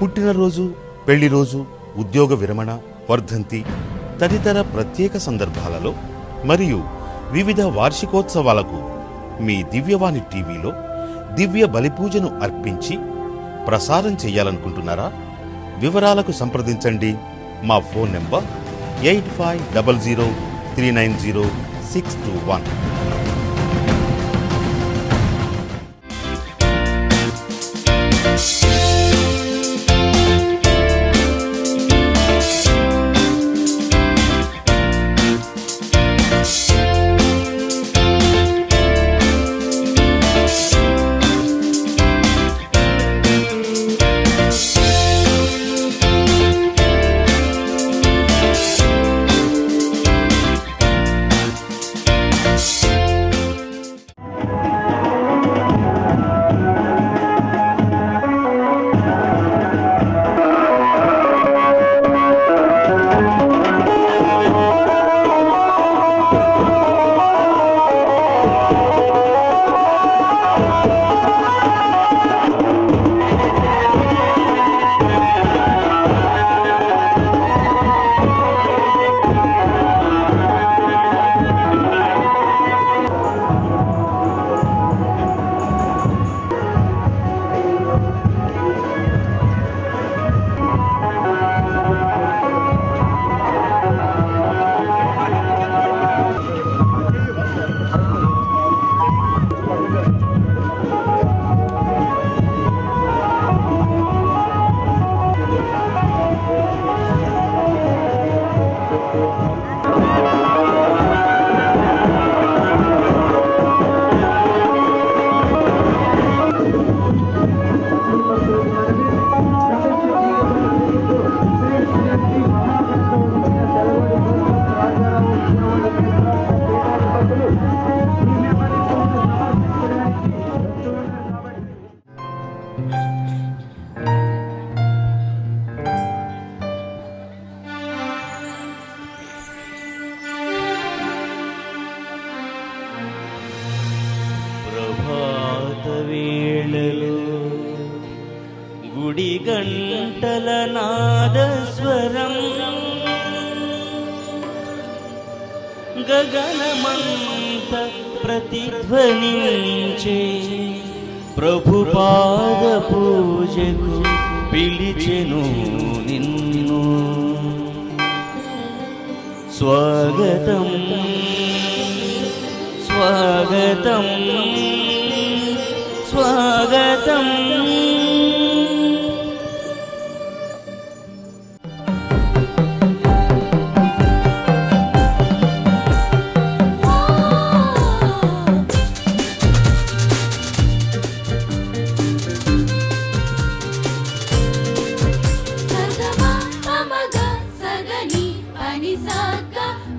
పుట్టినరోజు, పెళ్లి రోజు, ఉద్యోగ విరమణ, వర్ధంతి తదితర ప్రత్యేక సందర్భాలలో మరియు వివిధ వార్షికోత్సవాలకు మీ దివ్యవాణి టీవీలో దివ్య బలిపూజను అర్పించి ప్రసారం చేయాలనుకుంటున్నారా? వివరాలకు సంప్రదించండి. మా ఫోన్ నెంబర్ 8500390621. గుడి గంటల నాదస్వరం గగనమంత ప్రతిధ్వనించే ప్రభుపాద పూజకు పిలిచెను నిన్ను. స్వాగతం స్వాగతం స్వాగతం.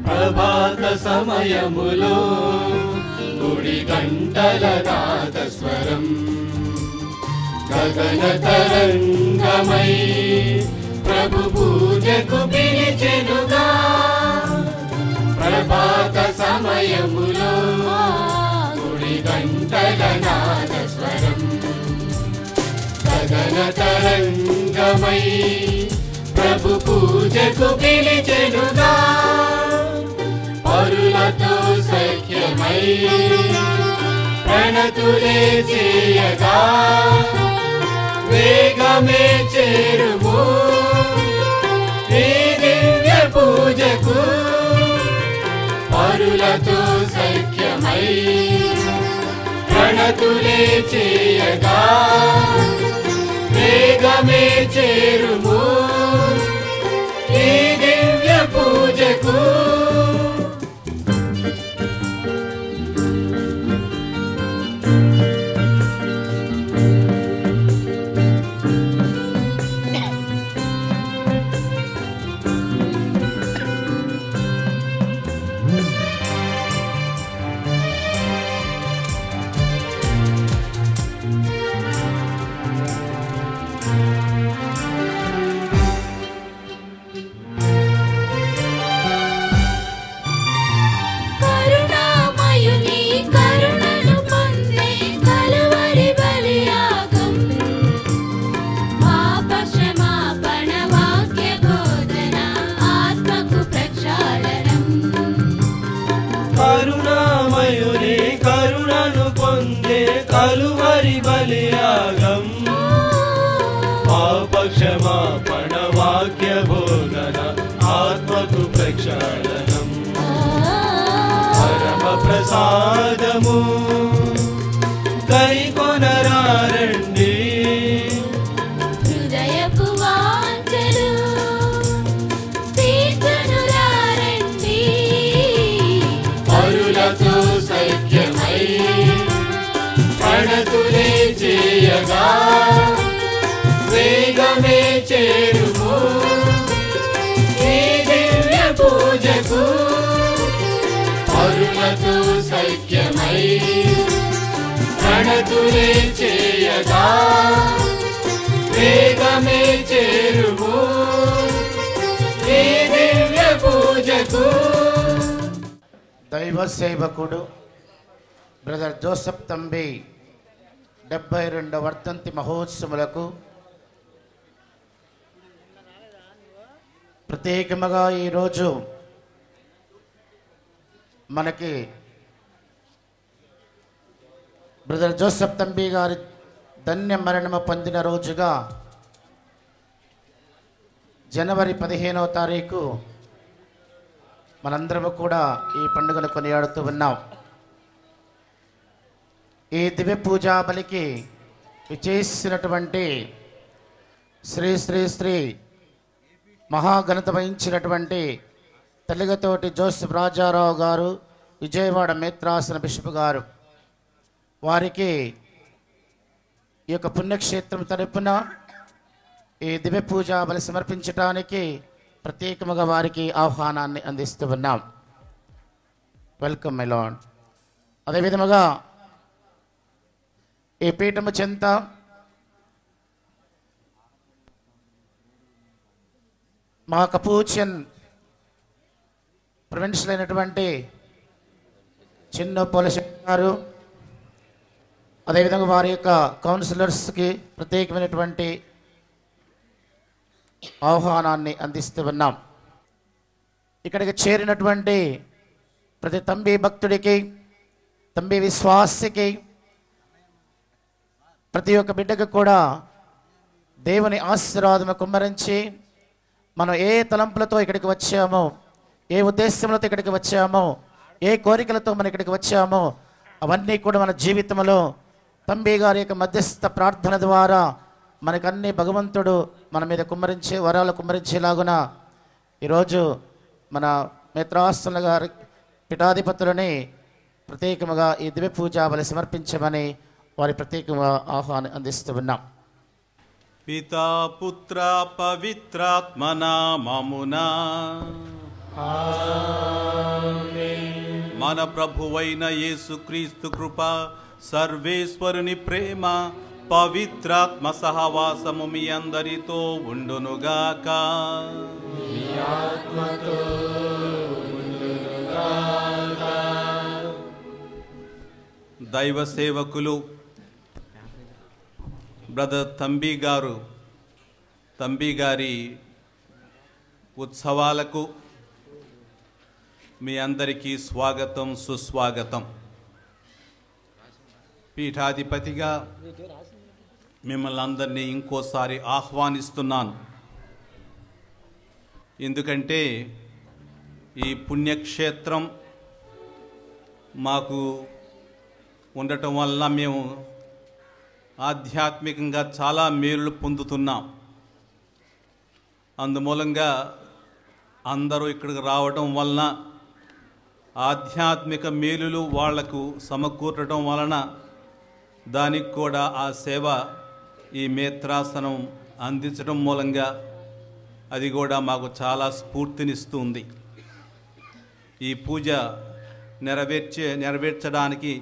ప్రభాత సమయములో గుడి గంటల నాదస్వరం గగన తరంగమై ప్రభు పూజకు పిలిచెనుగా. ప్రభాత సమయములో గుడి గంటల నాదస్వరం గగన తరంగమై ప్రభు పూజకు పిలిచెనుగా. పరులతో సఖ్యమై ప్రణతులే చేయగా వేగమే చేరుము ఈ దివ్య పూజకు. పరులతో సఖ్యమై ప్రణతులే చేయగా వేగమే చేరుము ఈ దివ్య పూజకు. బలియాగం పాపక్షమాపణ వాక్య బోధన ఆత్మకు ప్రక్షాళనం పరమ ప్రసాదము కైకొనరారండి హృదయపు వాంఛలు తీర్చునురారండి. పరులతో సఖ్యమై ప్రణతులే చేయగా వేగమే చేరుము ఈ దివ్య పూజకు. పరులతో సఖ్యమై ప్రణతులే చేయగా వేగమే చేరుము ఈ దివ్య పూజకు. దైవ సేవకుడు బ్రదర్ జోసెఫ్ తంబి 72వ వర్ధంతి మహోత్సవాలకు ప్రత్యేకముగా ఈరోజు మనకి బ్రదర్ జోసెఫ్ తంబి గారి ధన్య మరణము పొందిన రోజుగా జనవరి 15వ తారీఖు మనందరము కూడా ఈ పండుగను కొనియాడుతూ ఉన్నాం. ఈ దివ్య పూజా బలికి విచేసినటువంటి శ్రీ శ్రీ శ్రీ మహాఘనత వహించినటువంటి తెలుగుతోటి జోసెఫ్ రాజారావు గారు, విజయవాడ మేత్రాసన బిషప్ గారు, వారికి ఈ యొక్క పుణ్యక్షేత్రం తరపున ఈ దివ్య పూజా బలి సమర్పించడానికి ప్రత్యేకముగా వారికి ఆహ్వానాన్ని అందిస్తూ ఉన్నాం. Welcome my lord. అదేవిధముగా ఈ పీఠము చెంత మా కపూచియన్ ప్రొవిన్షియల్ అయినటువంటి చిన్న పోలీస్ గారు, అదేవిధంగా వారి యొక్క కౌన్సిలర్స్కి ప్రత్యేకమైనటువంటి ఆహ్వానాన్ని అందిస్తూ ఉన్నాం. ఇక్కడికి చేరినటువంటి ప్రతి తంబి భక్తుడికి, తంబి విశ్వాసికి, ప్రతి ఒక్క బిడ్డకు కూడా దేవుని ఆశీర్వాదము కుమ్మరించి మనం ఏ తలంపులతో ఇక్కడికి వచ్చామో, ఏ ఉద్దేశంతో ఇక్కడికి వచ్చామో, ఏ కోరికలతో మనం ఇక్కడికి వచ్చామో అవన్నీ కూడా మన జీవితంలో తంబి గారి యొక్క మధ్యస్థ ప్రార్థన ద్వారా మనకన్నీ భగవంతుడు మన మీద కుమ్మరించే వరాలు కుమ్మరించేలాగున ఈరోజు మన మేత్రాస్తుల గారి పీఠాధిపతులని ప్రత్యేకముగా ఈ దివ్య పూజా బలి సమర్పించమని వారి ప్రత్యేకంగా ఆహ్వానం అందిస్తూ ఉన్నాం. పితా పుత్ర పవిత్రాత్మ నామమునా మన ప్రభువైన యేసుక్రీస్తు కృప, సర్వేశ్వరుని ప్రేమ, పవిత్రాత్మ సహవాసము మీ అందరితో ఉండునుగాక. దైవ సేవకులు బ్రదర్ తంబి గారి ఉత్సవాలకు మీ అందరికీ స్వాగతం, సుస్వాగతం. పీఠాధిపతిగా మిమ్మల్ని అందరినీ ఇంకోసారి ఆహ్వానిస్తున్నాను. ఎందుకంటే ఈ పుణ్యక్షేత్రం మాకు ఉండటం వల్ల మేము ఆధ్యాత్మికంగా చాలా మేలులు పొందుతున్నాం. అందుమూలంగా అందరూ ఇక్కడికి రావడం వలన ఆధ్యాత్మిక మేలులు వాళ్లకు సమకూరటం వలన దానికి కూడా ఆ సేవ ఈ మేత్రాసనం అందించడం మూలంగా అది కూడా మాకు చాలా స్ఫూర్తినిస్తుంది. ఈ పూజ నెరవేర్చడానికి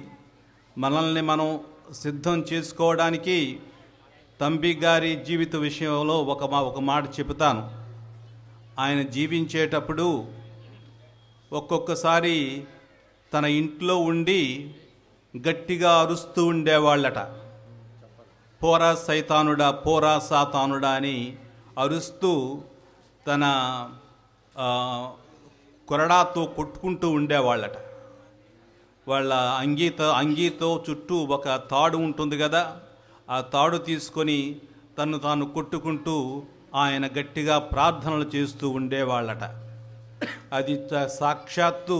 మనల్ని మనం సిద్ధం చేసుకోవడానికి తంబి గారి జీవిత విషయంలో ఒక మాట చెబుతాను. ఆయన జీవించేటప్పుడు ఒక్కొక్కసారి తన ఇంట్లో ఉండి గట్టిగా అరుస్తూ ఉండేవాళ్ళట. పోరా సైతానుడా, పోరా సాతానుడా అని అరుస్తూ తన కొరడాతో కొట్టుకుంటూ ఉండేవాళ్ళట. వాళ్ళ అంగీతో చుట్టూ ఒక తాడు ఉంటుంది కదా, ఆ తాడు తీసుకొని తను తాను కొట్టుకుంటూ ఆయన గట్టిగా ప్రార్థనలు చేస్తూ ఉండేవాళ్ళట. అది సాక్షాత్తు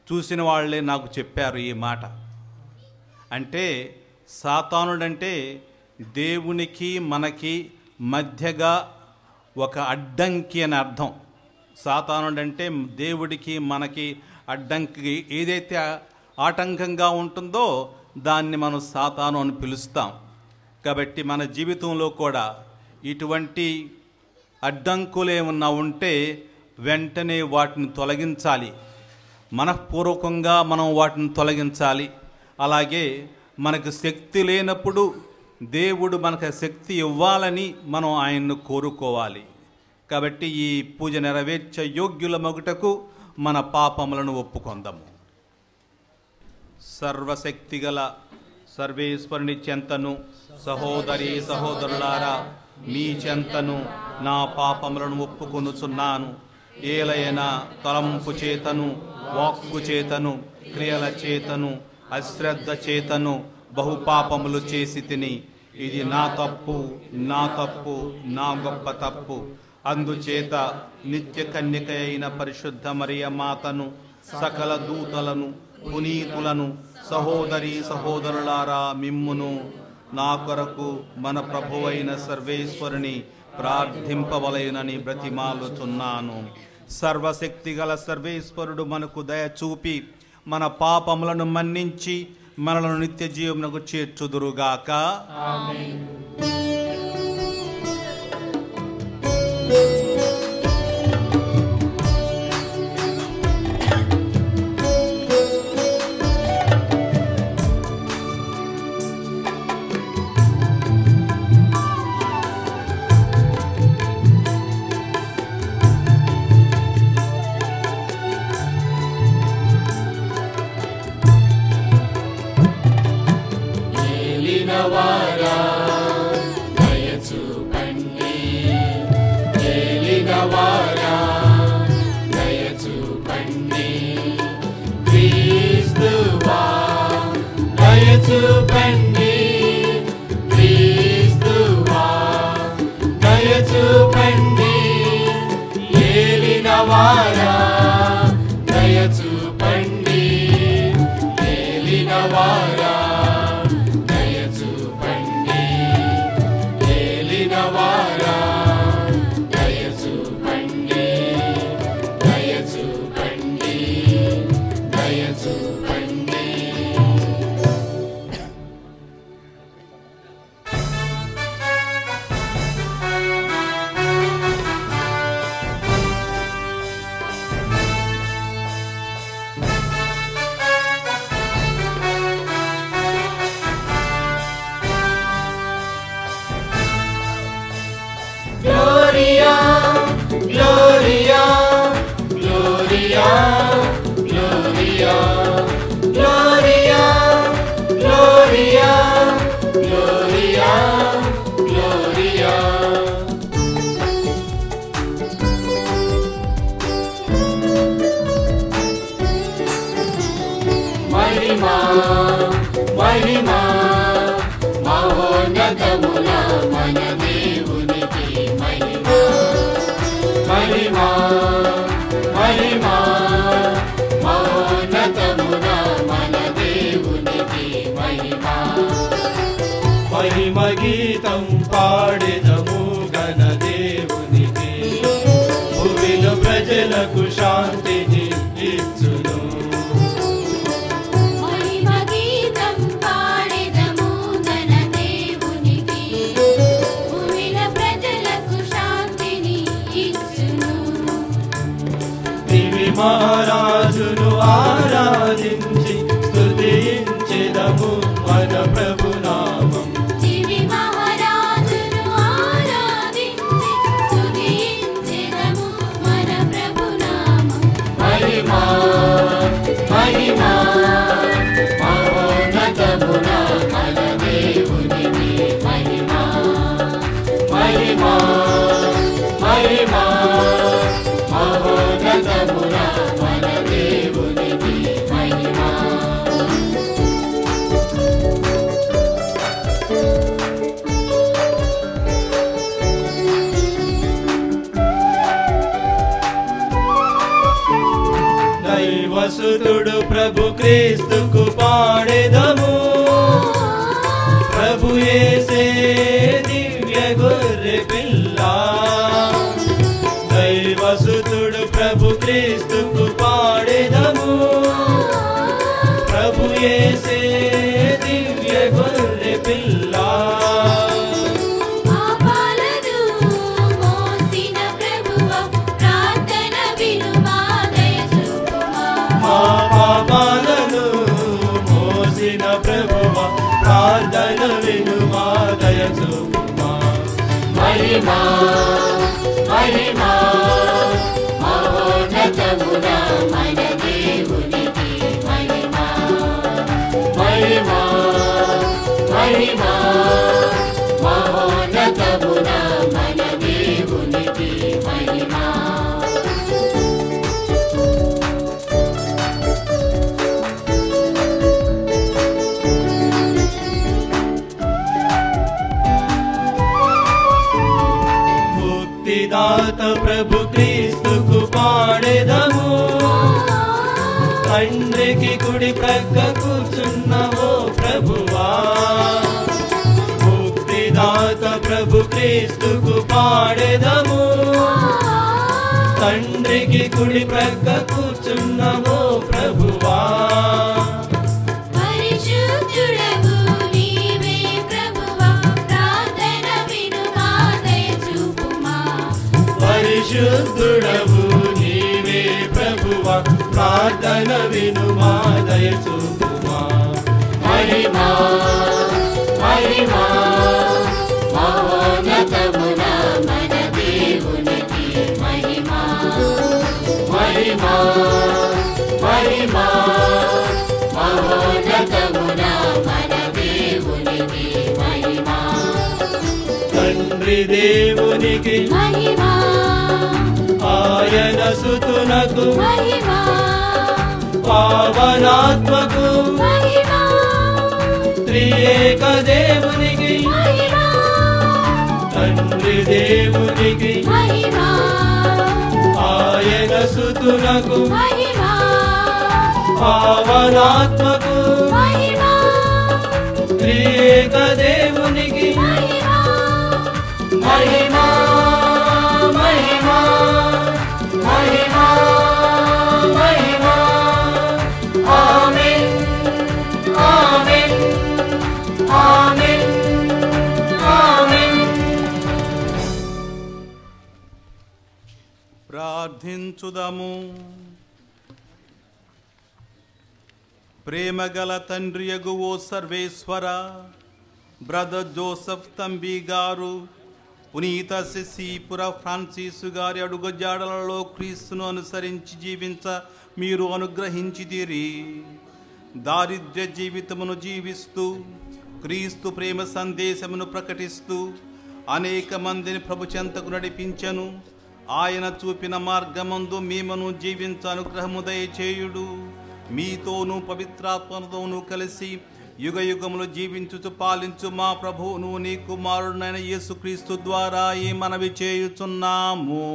చూసిన వాళ్ళే నాకు చెప్పారు ఈ మాట. అంటే సాతానుడంటే దేవునికి మనకి మధ్యగా ఒక అడ్డంకి అని అర్థం. సాతానుడంటే దేవుడికి మనకి అడ్డంకి ఏదైతే ఆటంకంగా ఉంటుందో దాన్ని మనం సాతాను అని పిలుస్తాం. కాబట్టి మన జీవితంలో కూడా ఇటువంటి అడ్డంకులు ఏమన్నా ఉంటే వెంటనే వాటిని తొలగించాలి. మనఃపూర్వకంగా మనం వాటిని తొలగించాలి. అలాగే మనకు శక్తి లేనప్పుడు దేవుడు మనకు శక్తి ఇవ్వాలని మనం ఆయన్ను కోరుకోవాలి. కాబట్టి ఈ పూజ నెరవేర్చే యోగ్యుల మగుటకు మన పాపములను ఒప్పుకొందాము. సర్వశక్తిగల సర్వేశ్వరుని చెంతను సహోదరి సహోదరులారా మీ చెంతను నా పాపములను ఒప్పుకొనుచున్నాను. ఏలైనా తలంపు చేతను, వాక్కు చేతను, క్రియల చేతను, అశ్రద్ధ చేతను బహుపాపములు చేసి తిని. ఇది నా తప్పు, నా తప్పు, నా గొప్ప తప్పు. అందుచేత నిత్య కన్యక అయిన పరిశుద్ధ మరియ మాతను, సకల దూతలను, పునీతులను, సహోదరి సహోదరులారా మిమ్మును నా కొరకు మన ప్రభువైన సర్వేశ్వరుని ప్రార్థింపవలెనని బ్రతిమాలుచున్నాను. సర్వశక్తిగల సర్వేశ్వరుడు మనకు దయ చూపి మన పాపములను మన్నించి మనలను నిత్య జీవమునకు చేర్చుదురుగాక. ఆమేన్. ఏలినవారా దయచూపండి, ఏలినవారా దయచూపండి. క్రీస్తువా దయచూపండి, క్రీస్తువా దయచూపండి. ఏలినవారా దయచూపండి, ఏలినవారా దయచూపండి, ఏలినవారా దయచూపండి, దయచూపండి, దయచూపండి. Gloria, Gloria, Gloria, Gloria, Gloria, Gloria, Gloria, Gloria. మహిమా మహిమా మహోన్నతమున మన దేవునికి మహిమా, మహిమా మహిమా మహోన్నతమున మన దేవునికి మహిమా. మహిమ గీతం పాడెదము గణ దేవునికి, భూమిలో ప్రజలకు శాంతిని ఇచ్చును. మహిమ గీతం పాడెదము గణ దేవునికి, భూమిల ప్రజలకు శాంతిని ఇచ్చును. దివి మహారాజును ఆరాధించి స్తుతించెదము మన ప్రభు నామం. దివి మహారాజును ఆరాధించి స్తుతించెదము మన ప్రభు నామం. మహిమా మహిమా మహోన్నతమున మన దేవునికి మహిమా, మహిమా మహిమా మహోన్నతమున మన దేవునికి మహిమా. దైవసుతుడు ప్రభు క్రీస్తుకు పాడెదము ప్రభు యేసే దివ్య గొర్రె పిల్ల దైవసుతుడు ప్రభు క్రీస్తుకు పాడెదము ప్రభు యేసే దివ్య గొర్రె పిల్ల పాపాలను మోసిన ప్రభువా ప్రార్థన వినుమా దయ చూపుమా మహిమా మహిమా మహోన్నతమున మన దేవునికి మహిమా మహిమా మహిమా మహోన్నతమున మన దేవునికి మహిమా ముక్తిదాత ప్రభు క్రీస్తుకు పాడెదము తండ్రికి కుడి ప్రక్క కూర్చున్నవో ప్రభువా ముక్తిదాత ప్రభు క్రీస్తుకు పాడెదము తండ్రికి కుడి ప్రక్క కూర్చున్నవో ప్రభువా పరిశుద్ధుడవు నీవే ప్రభువా ప్రార్థన వినుమా దయ చూపుమా పరిశుద్ధుడవు నీవే ప్రభువా ప్రార్థన వినుమా దయ చూపుమా మహిమా మహిమా మహోన్నతమున మన దేవునికి మహిమా మహిమా మహిమా మహోన్నతమున మన దేవునికి మహిమా తండ్రి దేవునికి మహిమా ఆయన సుతునకు మహిమా పావనాత్మకు మహిమా త్రియేక దేవునికి మహిమా తండ్రి దేవునికి మహిమా ఆయన సుతునకు మహిమా పావనాత్మకు మహిమా త్రియేక దేవునికి మహిమా మహిమా మహిమా మహిమా మహిమా ఆమేన్ ఆమేన్ ఆమేన్ ఆమేన్ ప్రార్థించుదము. ప్రేమగల తండ్రియగు ఓ సర్వేశ్వర, బ్రదర్ జోసెఫ్ తంబి గారు పునీత శశిపుర ఫ్రాన్సిస్ గారి అడుగుజాడలలో క్రీస్తును అనుసరించి జీవించ మీరు అనుగ్రహించితిరి. దారిద్ర్య జీవితమును జీవిస్తూ క్రీస్తు ప్రేమ సందేశమును ప్రకటిస్తూ అనేక మందిని ప్రభు చెంతకు నడిపించెను. ఆయన చూపిన మార్గమందు మేమను జీవించ అనుగ్రహము దయచేయుడు. మీతోనూ పవిత్రాత్మతోనూ కలిసి యుగ యుగములు జీవించుచు పాలించు మా ప్రభువును నీ కుమారుడైన యేసుక్రీస్తు ద్వారా ఈ మనవి చేయుచున్నాము.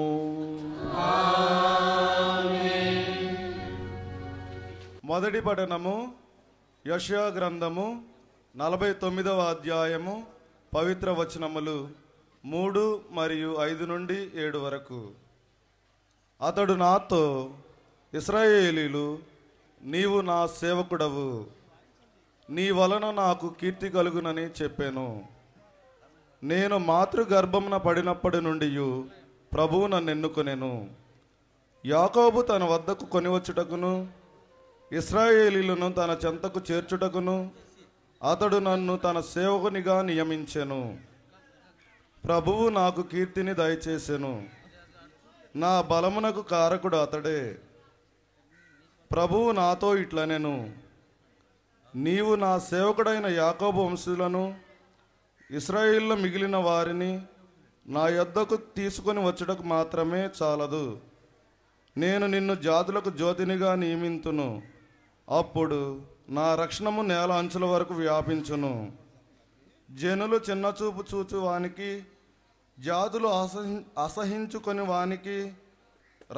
మొదటి పఠనము యెషయా గ్రంథము 49వ అధ్యాయము పవిత్ర వచనములు 3 మరియు 5 నుండి 7 వరకు. అతడు నాతో, ఇశ్రాయేలీలు, నీవు నా సేవకుడవు, నీ వలన నాకు కీర్తి కలుగునని చెప్పాను. నేను మాతృగర్భమున పడినప్పటి నుండి ప్రభువు నన్ను ఎన్నుకొనెను. యాకోబు తన వద్దకు కొనివచ్చుటకును ఇశ్రాయేలీలను తన చెంతకు చేర్చుటకును అతడు నన్ను తన సేవకునిగా నియమించెను. ప్రభువు నాకు కీర్తిని దయచేసెను. నా బలమునకు కారకుడు అతడే. ప్రభువు నాతో ఇట్లనెను, నీవు నా సేవకుడైన యాకోబు వంశులను ఇశ్రాయేలులో మిగిలిన వారిని నా యొద్దకు తీసుకొని వచ్చుటకు మాత్రమే చాలదు. నేను నిన్ను జాతులకు జ్యోతినిగా నియమింతును. అప్పుడు నా రక్షణము నేల అంచుల వరకు వ్యాపించును. జనులు చిన్నచూపు చూచు వానికి, జాతులు అసహించుకొని వానికి,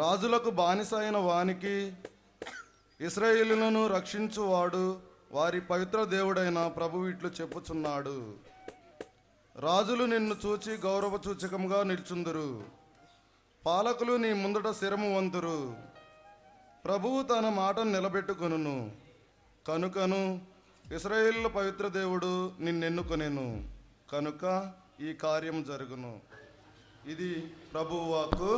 రాజులకు బానిస అయిన వానికి, ఇశ్రాయేలులను రక్షించువాడు వారి పవిత్ర దేవుడైన ప్రభువు ఇట్లు చెప్పుచున్నాడు. రాజులు నిన్ను చూచి గౌరవ సూచకంగా నిల్చుందురు, పాలకులు నీ ముందట శిరము వంతురు. ప్రభువు తన మాటను నిలబెట్టుకొనును, కనుకను ఇశ్రాయేలు పవిత్ర దేవుడు నిన్నెన్నుకొనెను, కనుక ఈ కార్యం జరుగును. ఇది ప్రభువు వాక్కు.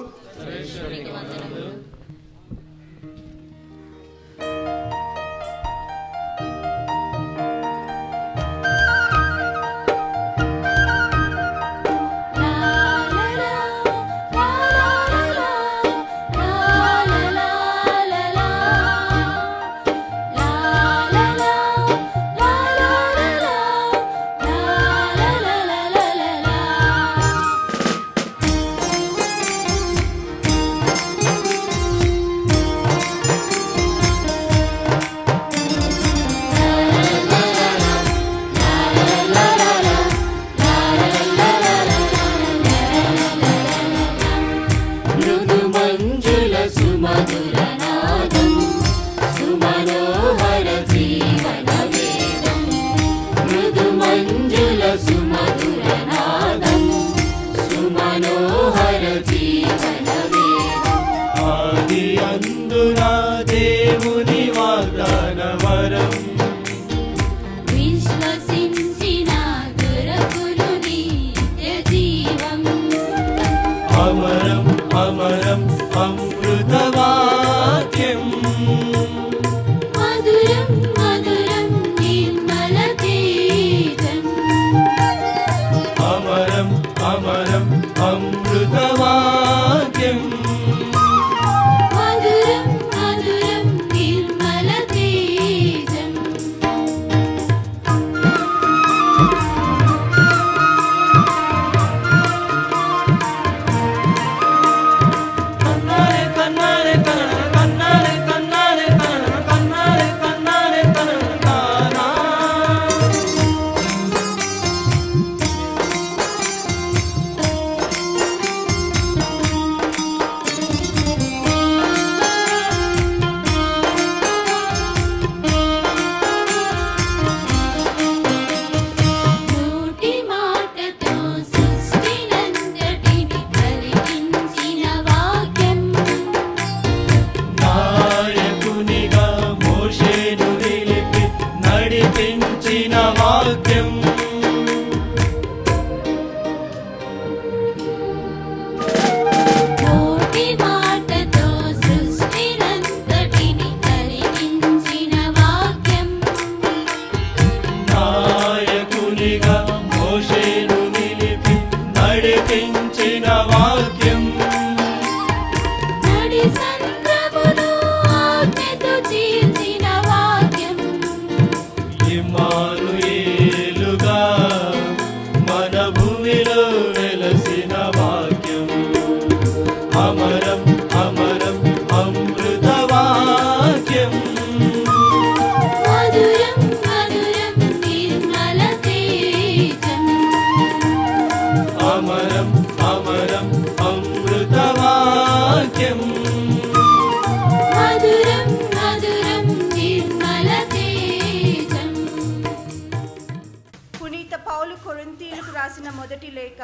మొదటి లేఖ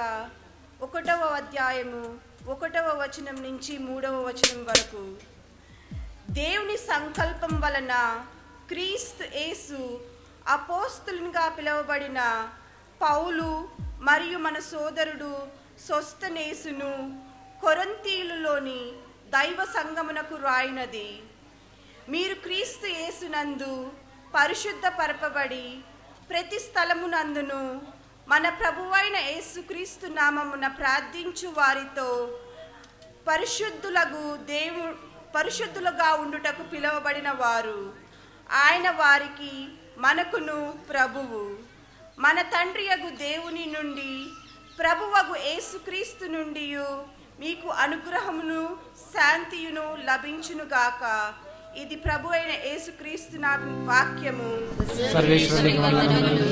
1వ అధ్యాయము 1వ వచనం నుంచి 3వ వచనం వరకు. దేవుని సంకల్పం వలన క్రీస్తు యేసు అపోస్తలునిగా పిలువబడిన పౌలు మరియు మన సోదరుడు సోస్తనేసును కొరింథీయులోని దైవ సంగమునకు రాయినది. మీరు క్రీస్తు యేసునందు పరిశుద్ధపరపబడి ప్రతి స్థలమునందును మన ప్రభువైన యేసుక్రీస్తు నామమున ప్రార్థించు వారితో పరిశుద్ధులుగా ఉండుటకు పిలువబడిన వారు. ఆయన వారికి మనకును ప్రభువు, మన తండ్రియగు దేవుని నుండి ప్రభువగు యేసుక్రీస్తు నుండి మీకు అనుగ్రహమును శాంతియును లభించునుగాక. ఇది ప్రభు అయిన యేసుక్రీస్తు నా వాక్యము. సర్వేశ్వరునికి వందనములు.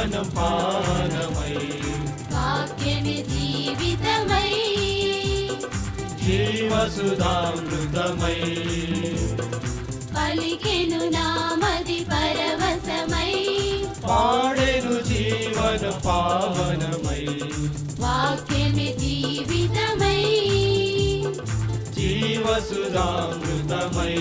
జీవనం పానమై వాక్యమే జీవితమై జీవసుధామృతమై పలికెను నామది పరవశమై పాడెను జీవన పావనమై వాక్యమే జీవితమై జీవసుధామృతమై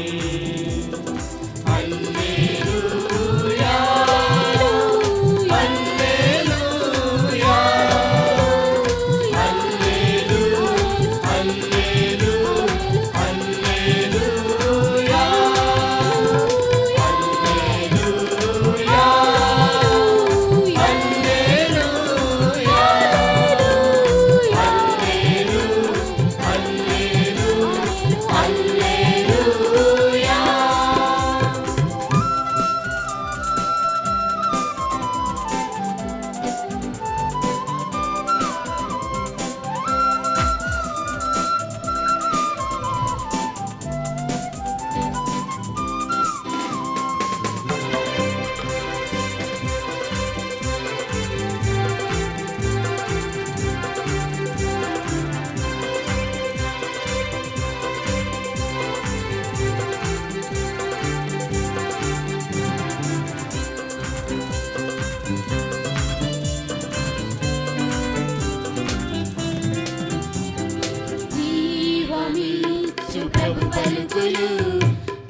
జీవమిచ్చు ప్రభు పలుకులు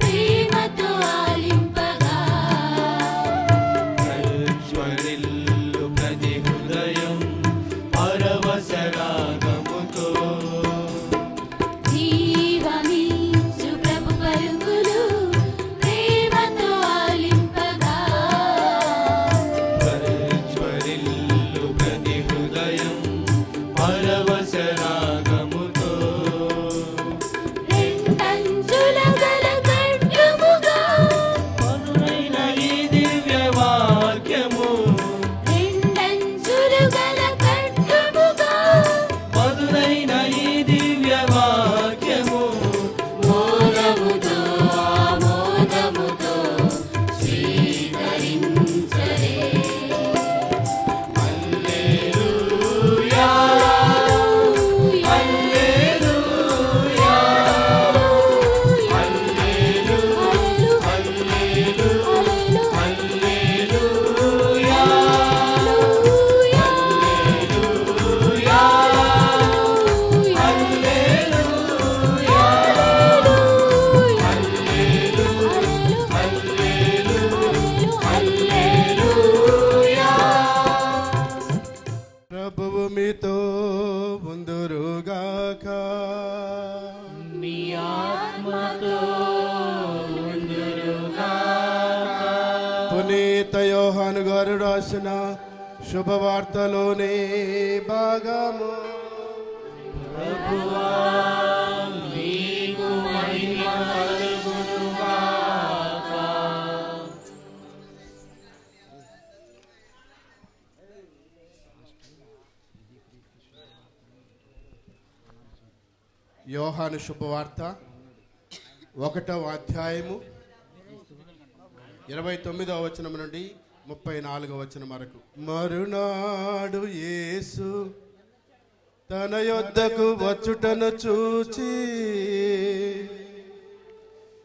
ప్రేమతో ఆలింపగా ప్రజ్వరిల్లు ప్రతి హృదయం పరవశరాగముతో జీవమిచ్చు ప్రభు పలుకులు ప్రేమతో ఆలింపగా ప్రజ్వరిల్లు ప్రతి హృదయం పరవశరాగముతో రెండంచుల గల ఖడ్గముగా పదునైన ఈ దివ్య వాక్యము రెండంచులు గల ఖడ్గముగా పదునైన ఈ దివ్య వాక్యము మోదముతో ఆమోదముతో స్వీకరించరే హల్లెలూయా ప్రభువు మీతో ఉందురుగాక. మీ ఆత్మతో పునీత యోహాను గారు రాసిన శుభవార్తలోని భాగము. మీకు మహిమ కలుగునుగాక. యోహాను శుభవార్త 1వ అధ్యాయము 29వ వచనం నుండి 34వ వచనం వరకు. మరునాడు యేసు తన యొద్దకు వచ్చుటను చూచి,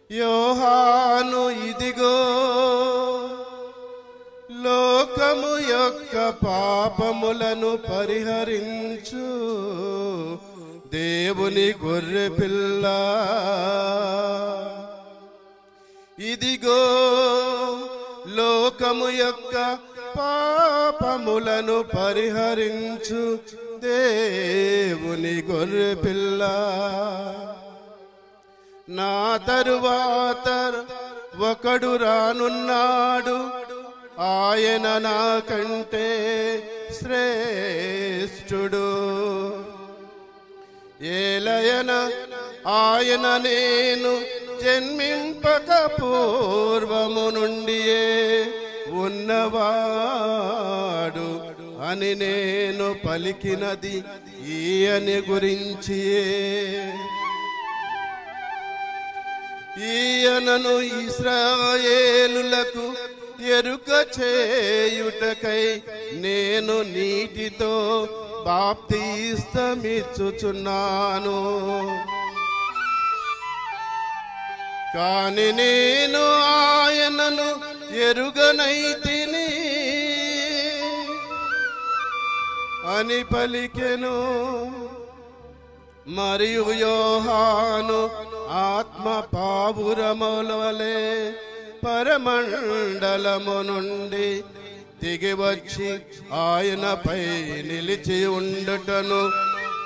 యోహాను ఇదిగో లోకము యొక్క పాపములను పరిహరించు దేవుని గొర్రె పిల్ల, ఇదిగో లోకము యొక్క పాపములను పరిహరించు దేవుని గొర్రె పిల్ల. నా తరువాత ఒకడు రానున్నాడు, ఆయన నాకంటే శ్రేష్ఠుడు. ఏలయన ఆయన నేను జన్మింపక పూర్వము నుండియే ఉన్నవాడు అని నేను పలికినది ఈయన గురించియే. ఈయనను ఇశ్రాయేలులకు ఎరుక చేయుటకై నేను నీటితో బాప్తిస్తమిచ్చుచున్నాను. కాని నేను ఆయనను ఎరుగనైతిని అని పలికెను. మరియు యోహాను ఆత్మ పావురముల వలె పరమండలము నుండి దిగివచ్చి ఆయనపై నిలిచి ఉండుటను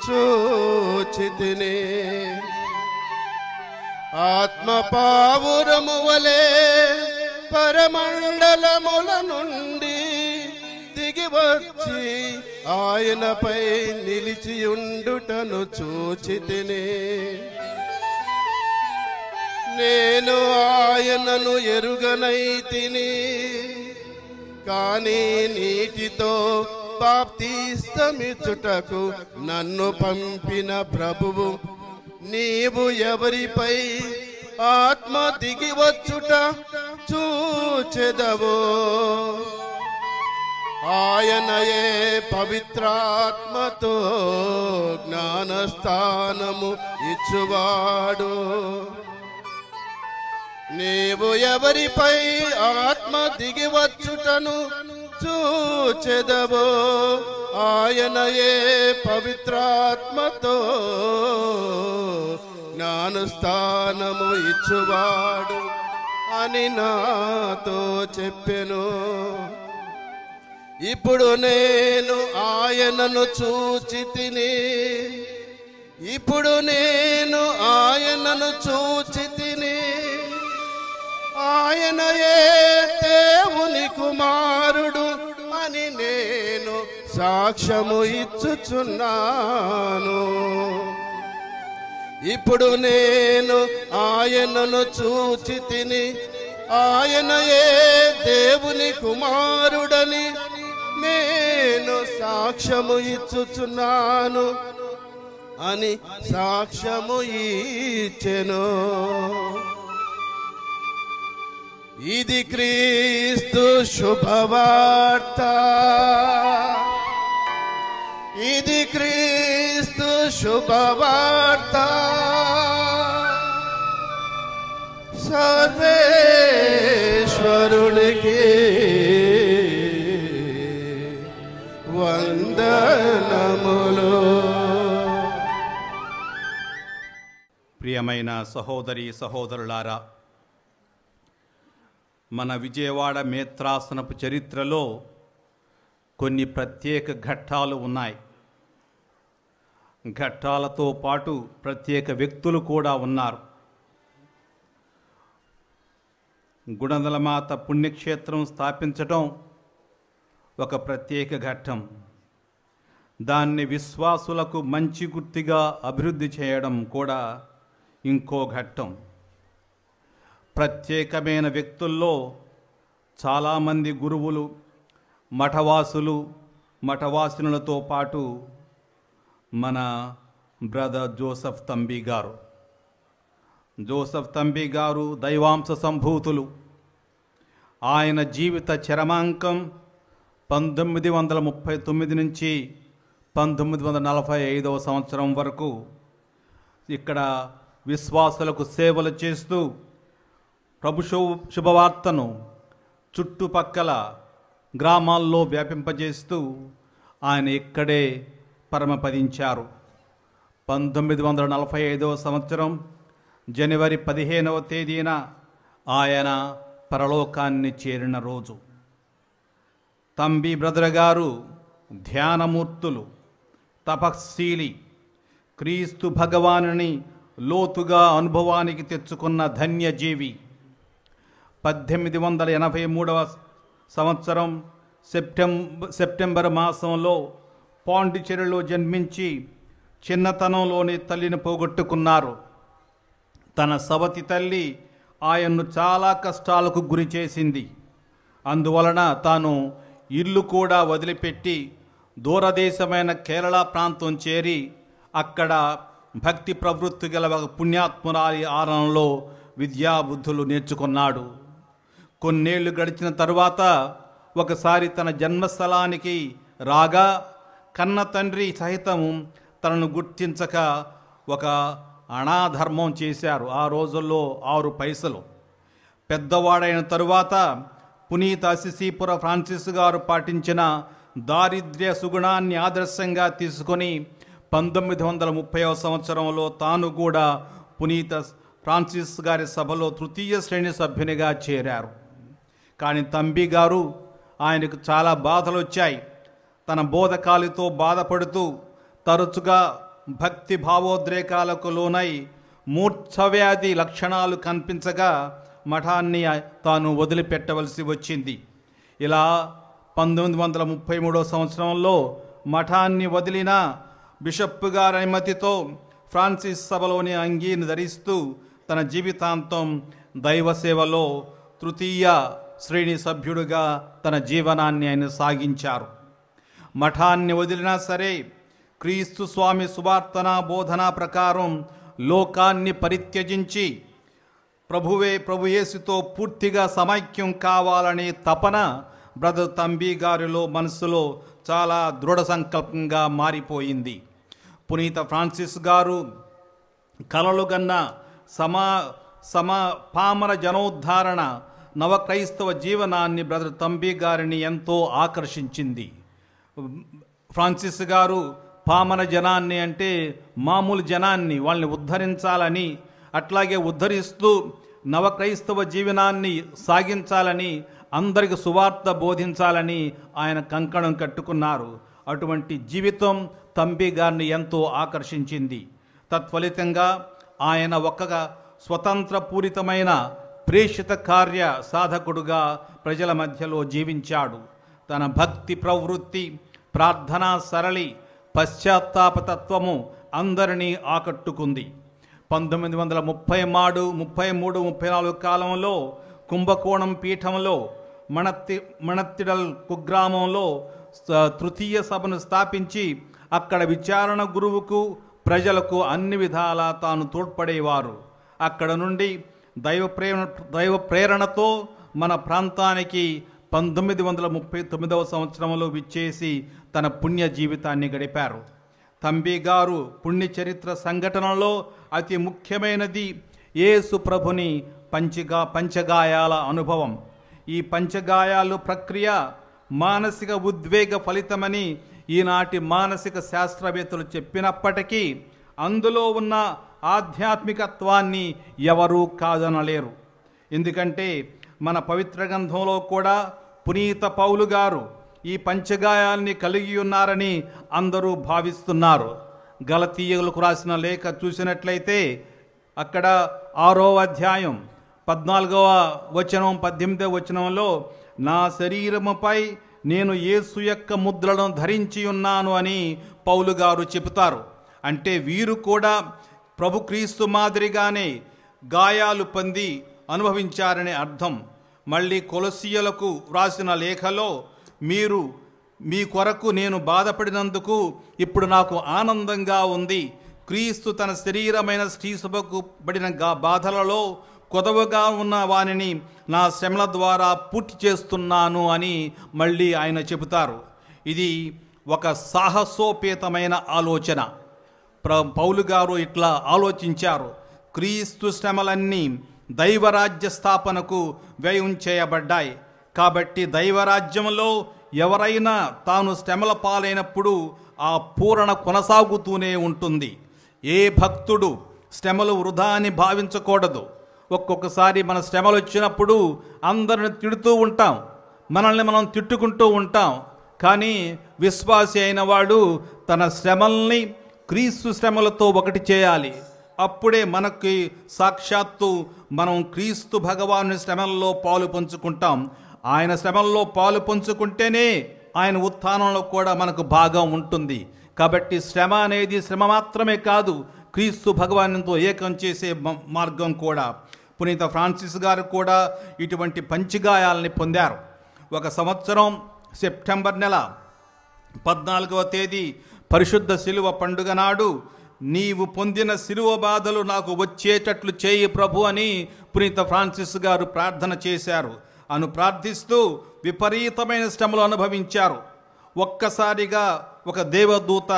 చూచితిని. ఆత్మ పావురము వలె పరమండలముల నుండి దిగివచ్చి ఆయనపై నిలిచి ఉండుటను చూచితిని. నేను ఆయనను ఎరుగనైతిని, కానీ నీటితో బాప్తిస్తమిచ్చుటకు నన్ను పంపిన ప్రభువు నీవు ఎవరిపై ఆత్మ దిగివచ్చుట చూచెదవో ఆయనయే పవిత్రాత్మతో జ్ఞానస్థానము ఇచ్చువాడు. నీవు ఎవరిపై ఆత్మ దిగివచ్చుటను చూచెదవో ఆయనయే పవిత్రాత్మతో జ్ఞానస్థానము ఇచ్చువాడు అని నాతో చెప్పెను. ఇప్పుడు నేను ఆయనను చూచితిని, ఇప్పుడు నేను ఆయనను చూచితిని. ఆయనయే దేవుని కుమారుడు అని నేను సాక్ష్యము ఇచ్చుచున్నాను. ఇప్పుడు నేను ఆయనను చూచితిని, ఆయనయే దేవుని కుమారుడని నేను సాక్ష్యము ఇచ్చుచున్నాను అని సాక్ష్యము ఇచ్చెను. ఇది క్రీస్తు శుభవార్త, ఇది క్రీస్తు శుభవార్త. సర్వేశ్వరునికి వందనములు. ప్రియమైన సహోదరి సహోదరులారా, మన విజయవాడ మేత్రాసనపు చరిత్రలో కొన్ని ప్రత్యేక ఘట్టాలు ఉన్నాయి. ఘట్టాలతో పాటు ప్రత్యేక వ్యక్తులు కూడా ఉన్నారు. గుణదలమాత పుణ్యక్షేత్రం స్థాపించటం ఒక ప్రత్యేక ఘట్టం. దాన్ని విశ్వాసులకు మంచి గుర్తిగా అభివృద్ధి చేయడం కూడా ఇంకో ఘట్టం. ప్రత్యేకమైన వ్యక్తుల్లో చాలామంది గురువులు, మఠవాసులు, మఠవాసినులతో పాటు మన బ్రదర్ జోసెఫ్ తంబి గారు. జోసెఫ్ తంబి గారు దైవాంశ సంభూతులు. ఆయన జీవిత చరమాంకం 1939 నుంచి 1945 సంవత్సరం వరకు ఇక్కడ విశ్వాసులకు సేవలు చేస్తూ ప్రభు శుభవార్తను చుట్టుపక్కల గ్రామాల్లో వ్యాపింపజేస్తూ ఆయన ఇక్కడే పరమపదించారు. 1945 సంవత్సరం జనవరి 15వ తేదీన ఆయన పరలోకాన్ని చేరిన రోజు. తంబి బ్రదర్ గారు ధ్యానమూర్తులు, తపశీలి, క్రీస్తు భగవానుని లోతుగా అనుభవానికి తెచ్చుకున్న ధన్యజీవి. 1883 సంవత్సరం సెప్టెంబర్ మాసంలో పాండిచేరిలో జన్మించి చిన్నతనంలోని తల్లిని పోగొట్టుకున్నారు. తన సవతి తల్లి ఆయన్ను చాలా కష్టాలకు గురి చేసింది. అందువలన తాను ఇల్లు కూడా వదిలిపెట్టి దూరదేశమైన కేరళ ప్రాంతం చేరి అక్కడ భక్తి ప్రవృత్తి గల పుణ్యాత్మురాలి ఆలయంలో విద్యాబుద్ధులు నేర్చుకున్నాడు. కొన్నేళ్లు గడిచిన తరువాత ఒకసారి తన జన్మస్థలానికి రాగా కన్న తండ్రి సహితము తనను గుర్తించక ఒక అనాధర్మం చేశారు. ఆ రోజుల్లో 6 పైసలు. పెద్దవాడైన తరువాత పునీత అసిసీపుర ఫ్రాన్సిస్ గారు పాటించిన దారిద్ర్య సుగుణాన్ని ఆదర్శంగా తీసుకొని 1930వ సంవత్సరంలో తాను కూడా పునీత ఫ్రాన్సిస్ గారి సభలో తృతీయ శ్రేణి సభ్యునిగా చేరారు. కానీ తంబి గారు ఆయనకు చాలా బాధలు వచ్చాయి. తన బోధకాలతో బాధపడుతూ తరచుగా భక్తి భావోద్రేకాలకు లోనై మూర్ఛవ్యాధి లక్షణాలు కనిపించగా మఠాన్ని తాను వదిలిపెట్టవలసి వచ్చింది. ఇలా 1933వ సంవత్సరంలో మఠాన్ని వదిలిన బిషప్ గారి అనుమతితో ఫ్రాన్సిస్ సభలోని అంగీని ధరిస్తూ తన జీవితాంతం దైవ సేవలో తృతీయ శ్రేణి సభ్యుడిగా తన జీవనాన్ని ఆయన సాగించారు. మఠాన్ని వదిలినా సరే క్రీస్తు స్వామి సువార్తన బోధన ప్రకారం లోకాన్ని పరిత్యజించి ప్రభు యేసుతో పూర్తిగా సమైక్యం కావాలనే తపన బ్రదర్ తంబి గారిలో మనసులో చాలా దృఢ సంకల్పంగా మారిపోయింది. పునీత ఫ్రాన్సిస్ గారు కలలుగన్న పామర జనోద్ధారణ నవక్రైస్తవ జీవనాన్ని బ్రదర్ తంబి గారిని ఎంతో ఆకర్షించింది. ఫ్రాన్సిస్ గారు పామర జనాన్ని అంటే మామూలు జనాన్ని వాళ్ళని ఉద్ధరించాలని, అట్లాగే ఉద్ధరిస్తూ నవక్రైస్తవ జీవనాన్ని సాగించాలని, అందరికి సువార్త బోధించాలని ఆయన కంకణం కట్టుకున్నారు. అటువంటి జీవితం తంబి గారిని ఎంతో ఆకర్షించింది. తత్ఫలితంగా ఆయన ఒక స్వతంత్రపూరితమైన ప్రేషిత కార్య సాధకుడుగా ప్రజల మధ్యలో జీవించాడు. తన భక్తి ప్రవృత్తి, ప్రార్థనా సరళి, పశ్చాత్తాపతత్వము అందరినీ ఆకట్టుకుంది. 1933, 34 కాలంలో కుంభకోణం పీఠంలో మణత్తిడల్ కుగ్రామంలో తృతీయ సభను స్థాపించి అక్కడ విచారణ గురువుకు ప్రజలకు అన్ని విధాలా తాను తోడ్పడేవారు. అక్కడ నుండి దైవ ప్రేరణతో మన ప్రాంతానికి 1939వ సంవత్సరంలో విచ్చేసి తన పుణ్య జీవితాన్ని గడిపారు. తంబి గారు పుణ్య చరిత్ర సంఘటనలో అతి ముఖ్యమైనది యేసు ప్రభుని పంచగాయాల అనుభవం. ఈ పంచగాయాలు ప్రక్రియ మానసిక ఉద్వేగ ఫలితమని ఈనాటి మానసిక శాస్త్రవేత్తలు చెప్పినప్పటికీ అందులో ఉన్న ఆధ్యాత్మికత్వాన్ని ఎవరూ కాదనలేరు. ఎందుకంటే మన పవిత్ర గ్రంథంలో కూడా పునీత పౌలు గారు ఈ పంచగాయాల్ని కలిగి ఉన్నారని అందరూ భావిస్తున్నారు. గలతీయులకు రాసిన లేఖ చూసినట్లయితే అక్కడ 6వ అధ్యాయం 14వ వచనం 18వ వచనంలో నా శరీరముపై నేను యేసు యొక్క ముద్రలను ధరించి ఉన్నాను అని పౌలు గారు చెబుతారు. అంటే వీరు కూడా ప్రభు క్రీస్తు మాదిరిగానే గాయాలు పొంది అనుభవించారనే అర్థం. మళ్ళీ కొలసీయులకు వ్రాసిన లేఖలో మీ కొరకు నేను బాధపడినందుకు ఇప్పుడు నాకు ఆనందంగా ఉంది. క్రీస్తు తన శరీరమైన శ్రీసభకు పడిన బాధలలో కొదవగా ఉన్న వానిని నా శ్రమల ద్వారా పూర్తి చేస్తున్నాను అని మళ్ళీ ఆయన చెబుతారు. ఇది ఒక సాహసోపేతమైన ఆలోచన. పౌలు గారు ఇట్లా ఆలోచించారు. క్రీస్తు శ్రమలన్నీ దైవరాజ్య స్థాపనకు వ్యయం చేయబడ్డాయి. కాబట్టి దైవరాజ్యంలో ఎవరైనా తాను శ్రమల పాలైనప్పుడు ఆ పూరణ కొనసాగుతూనే ఉంటుంది. ఏ భక్తుడు శ్రమలు వృధా అని భావించకూడదు. ఒక్కొక్కసారి మన శ్రమలు వచ్చినప్పుడు అందరిని తిడుతూ ఉంటాం, మనల్ని మనం తిట్టుకుంటూ ఉంటాం. కానీ విశ్వాసి అయిన వాడు తన శ్రమల్ని క్రీస్తు శ్రమలతో ఒకటి చేయాలి. అప్పుడే మనకి సాక్షాత్తు మనం క్రీస్తు భగవాను శ్రమల్లో పాలు పంచుకుంటాం. ఆయన శ్రమల్లో పాలు పంచుకుంటేనే ఆయన ఉత్థానంలో కూడా మనకు భాగం ఉంటుంది. కాబట్టి శ్రమ అనేది శ్రమ మాత్రమే కాదు, క్రీస్తు భగవానుతో ఏకం చేసే మార్గం కూడా. పునీత ఫ్రాన్సిస్ గారు కూడా ఇటువంటి పంచగాయాలని పొందారు. ఒక సంవత్సరం సెప్టెంబర్ నెల 14వ తేదీ పరిశుద్ధ శిలువ పండుగ నాడు నీవు పొందిన శిలువ బాధలు నాకు వచ్చేటట్లు చేయి ప్రభు అని పునీత ఫ్రాన్సిస్ గారు ప్రార్థన చేశారు. అను ప్రార్థిస్తూ విపరీతమైన శ్రమలు అనుభవించారు. ఒక్కసారిగా ఒక దేవదూత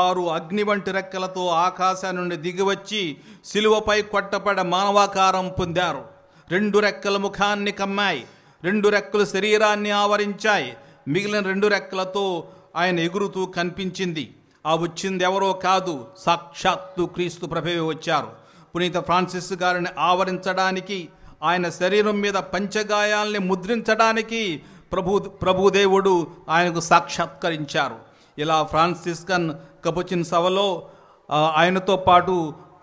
6 అగ్ని వంటి రెక్కలతో ఆకాశం నుండి దిగివచ్చి శిలువపై కొట్టబడ మానవాకారం పొందారు. 2 రెక్కల ముఖాన్ని కమ్మాయి, 2 రెక్కలు శరీరాన్ని ఆవరించాయి. మిగిలిన 2 రెక్కలతో ఆయన ఎగురుతూ కనిపించింది. ఆ వచ్చింది ఎవరో కాదు, సాక్షాత్తు క్రీస్తు ప్రభువే వచ్చారు. పునీత ఫ్రాన్సిస్ గారిని ఆవరించడానికి, ఆయన శరీరం మీద పంచగాయాల్ని ముద్రించడానికి ప్రభుదేవుడు ఆయనకు సాక్షాత్కరించారు. ఇలా ఫ్రాన్సిస్కన్ కపుచిన్ సభలో ఆయనతో పాటు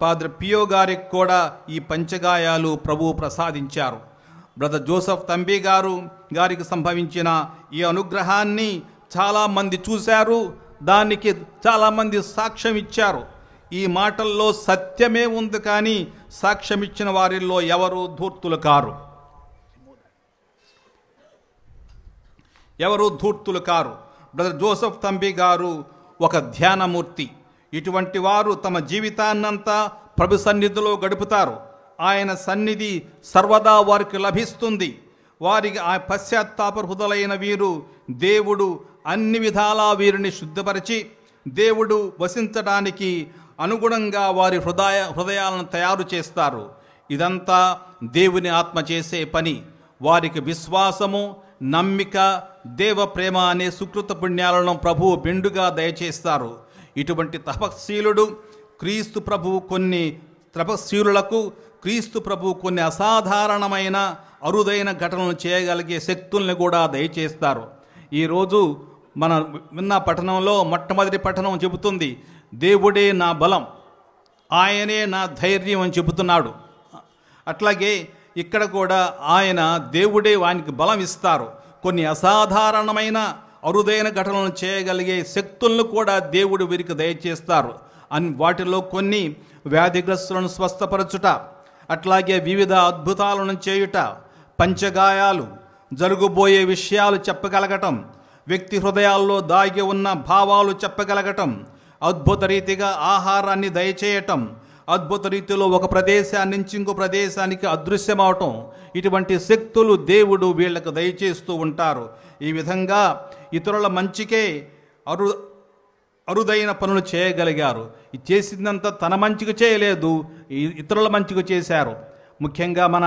ఫాదర్ పియో గారికి కూడా ఈ పంచగాయాలు ప్రభువు ప్రసాదించారు. బ్రదర్ జోసెఫ్ తంబి గారికి సంభవించిన ఈ అనుగ్రహాన్ని చాలామంది చూశారు, దానికి చాలామంది సాక్ష్యం ఇచ్చారు. ఈ మాటల్లో సత్యమే ఉంది, కానీ సాక్ష్యం ఇచ్చిన వారిల్లో ఎవరు ధూర్తులు కారు. బ్రదర్ జోసెఫ్ తంబి గారు ఒక ధ్యానమూర్తి. ఇటువంటి వారు తమ జీవితాన్నంతా ప్రభు సన్నిధిలో గడుపుతారు. ఆయన సన్నిధి సర్వదా వారికి లభిస్తుంది. వారికి ఆ పశ్చాత్తాప హృదయులైన వీరు దేవుడు అన్ని విధాలా వీరిని శుద్ధపరిచి దేవుడు వసించడానికి అనుగుణంగా వారి హృదయాలను తయారు చేస్తారు. ఇదంతా దేవుని ఆత్మ చేసే పని. వారికి విశ్వాసము, నమ్మిక, దేవ ప్రేమ అనే సుకృత పుణ్యాలను ప్రభువు బెండుగా దయచేస్తారు. ఇటువంటి తపశీలులకు క్రీస్తు ప్రభువు కొన్ని అసాధారణమైన అరుదైన ఘటనలు చేయగలిగే శక్తుల్ని కూడా దయచేస్తారు. ఈరోజు మన విన్న పఠనంలో మొట్టమొదటి పఠనం చెబుతుంది, దేవుడే నా బలం, ఆయనే నా ధైర్యం అని చెబుతున్నాడు. అట్లాగే ఇక్కడ కూడా ఆయన దేవుడే వానికి బలం ఇస్తారు. కొన్ని అసాధారణమైన అరుదైన ఘటనలను చేయగలిగే శక్తులను కూడా దేవుడు వీరికి దయచేస్తారు. వాటిలో కొన్ని వ్యాధిగ్రస్తులను స్వస్థపరచుట, అట్లాగే వివిధ అద్భుతాలను చేయుట, పంచగాయాలు, జరగబోయే విషయాలు చెప్పగలగటం, వ్యక్తి హృదయాల్లో దాగి ఉన్న భావాలు చెప్పగలగటం, అద్భుత రీతిగా ఆహారాన్ని దయచేయటం, అద్భుత రీతిలో ఒక ప్రదేశాన్ని నుంచి ఇంకో ప్రదేశానికి అదృశ్యమవటం, ఇటువంటి శక్తులు దేవుడు వీళ్లకు దయచేస్తూ ఉంటారు. ఈ విధంగా ఇతరుల మంచికే అరుదైన పనులు చేయగలిగారు. ఇది చేసిందంతా తన మంచికి చేయలేదు, ఇతరుల మంచికి చేశారు. ముఖ్యంగా మన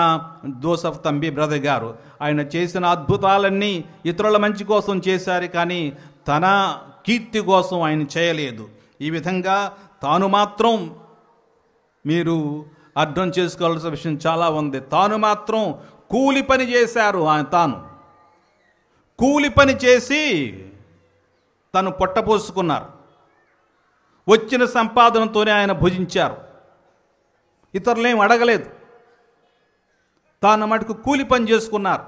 జోసెఫ్ తంబి బ్రదర్ గారు ఆయన చేసిన అద్భుతాలన్నీ ఇతరుల మంచి కోసం చేశారు, కానీ తన కీర్తి కోసం ఆయన చేయలేదు. ఈ విధంగా తాను మాత్రం, మీరు అర్థం చేసుకోవాల్సిన విషయం చాలా ఉంది, తాను మాత్రం కూలి పని చేశారు. తాను కూలి పని చేసి తను పొట్టపోసుకున్నారు. వచ్చిన సంపాదనతోనే ఆయన భుజించారు. ఇతరులేం అడగలేదు, తాను మటుకు కూలి పని చేసుకున్నారు.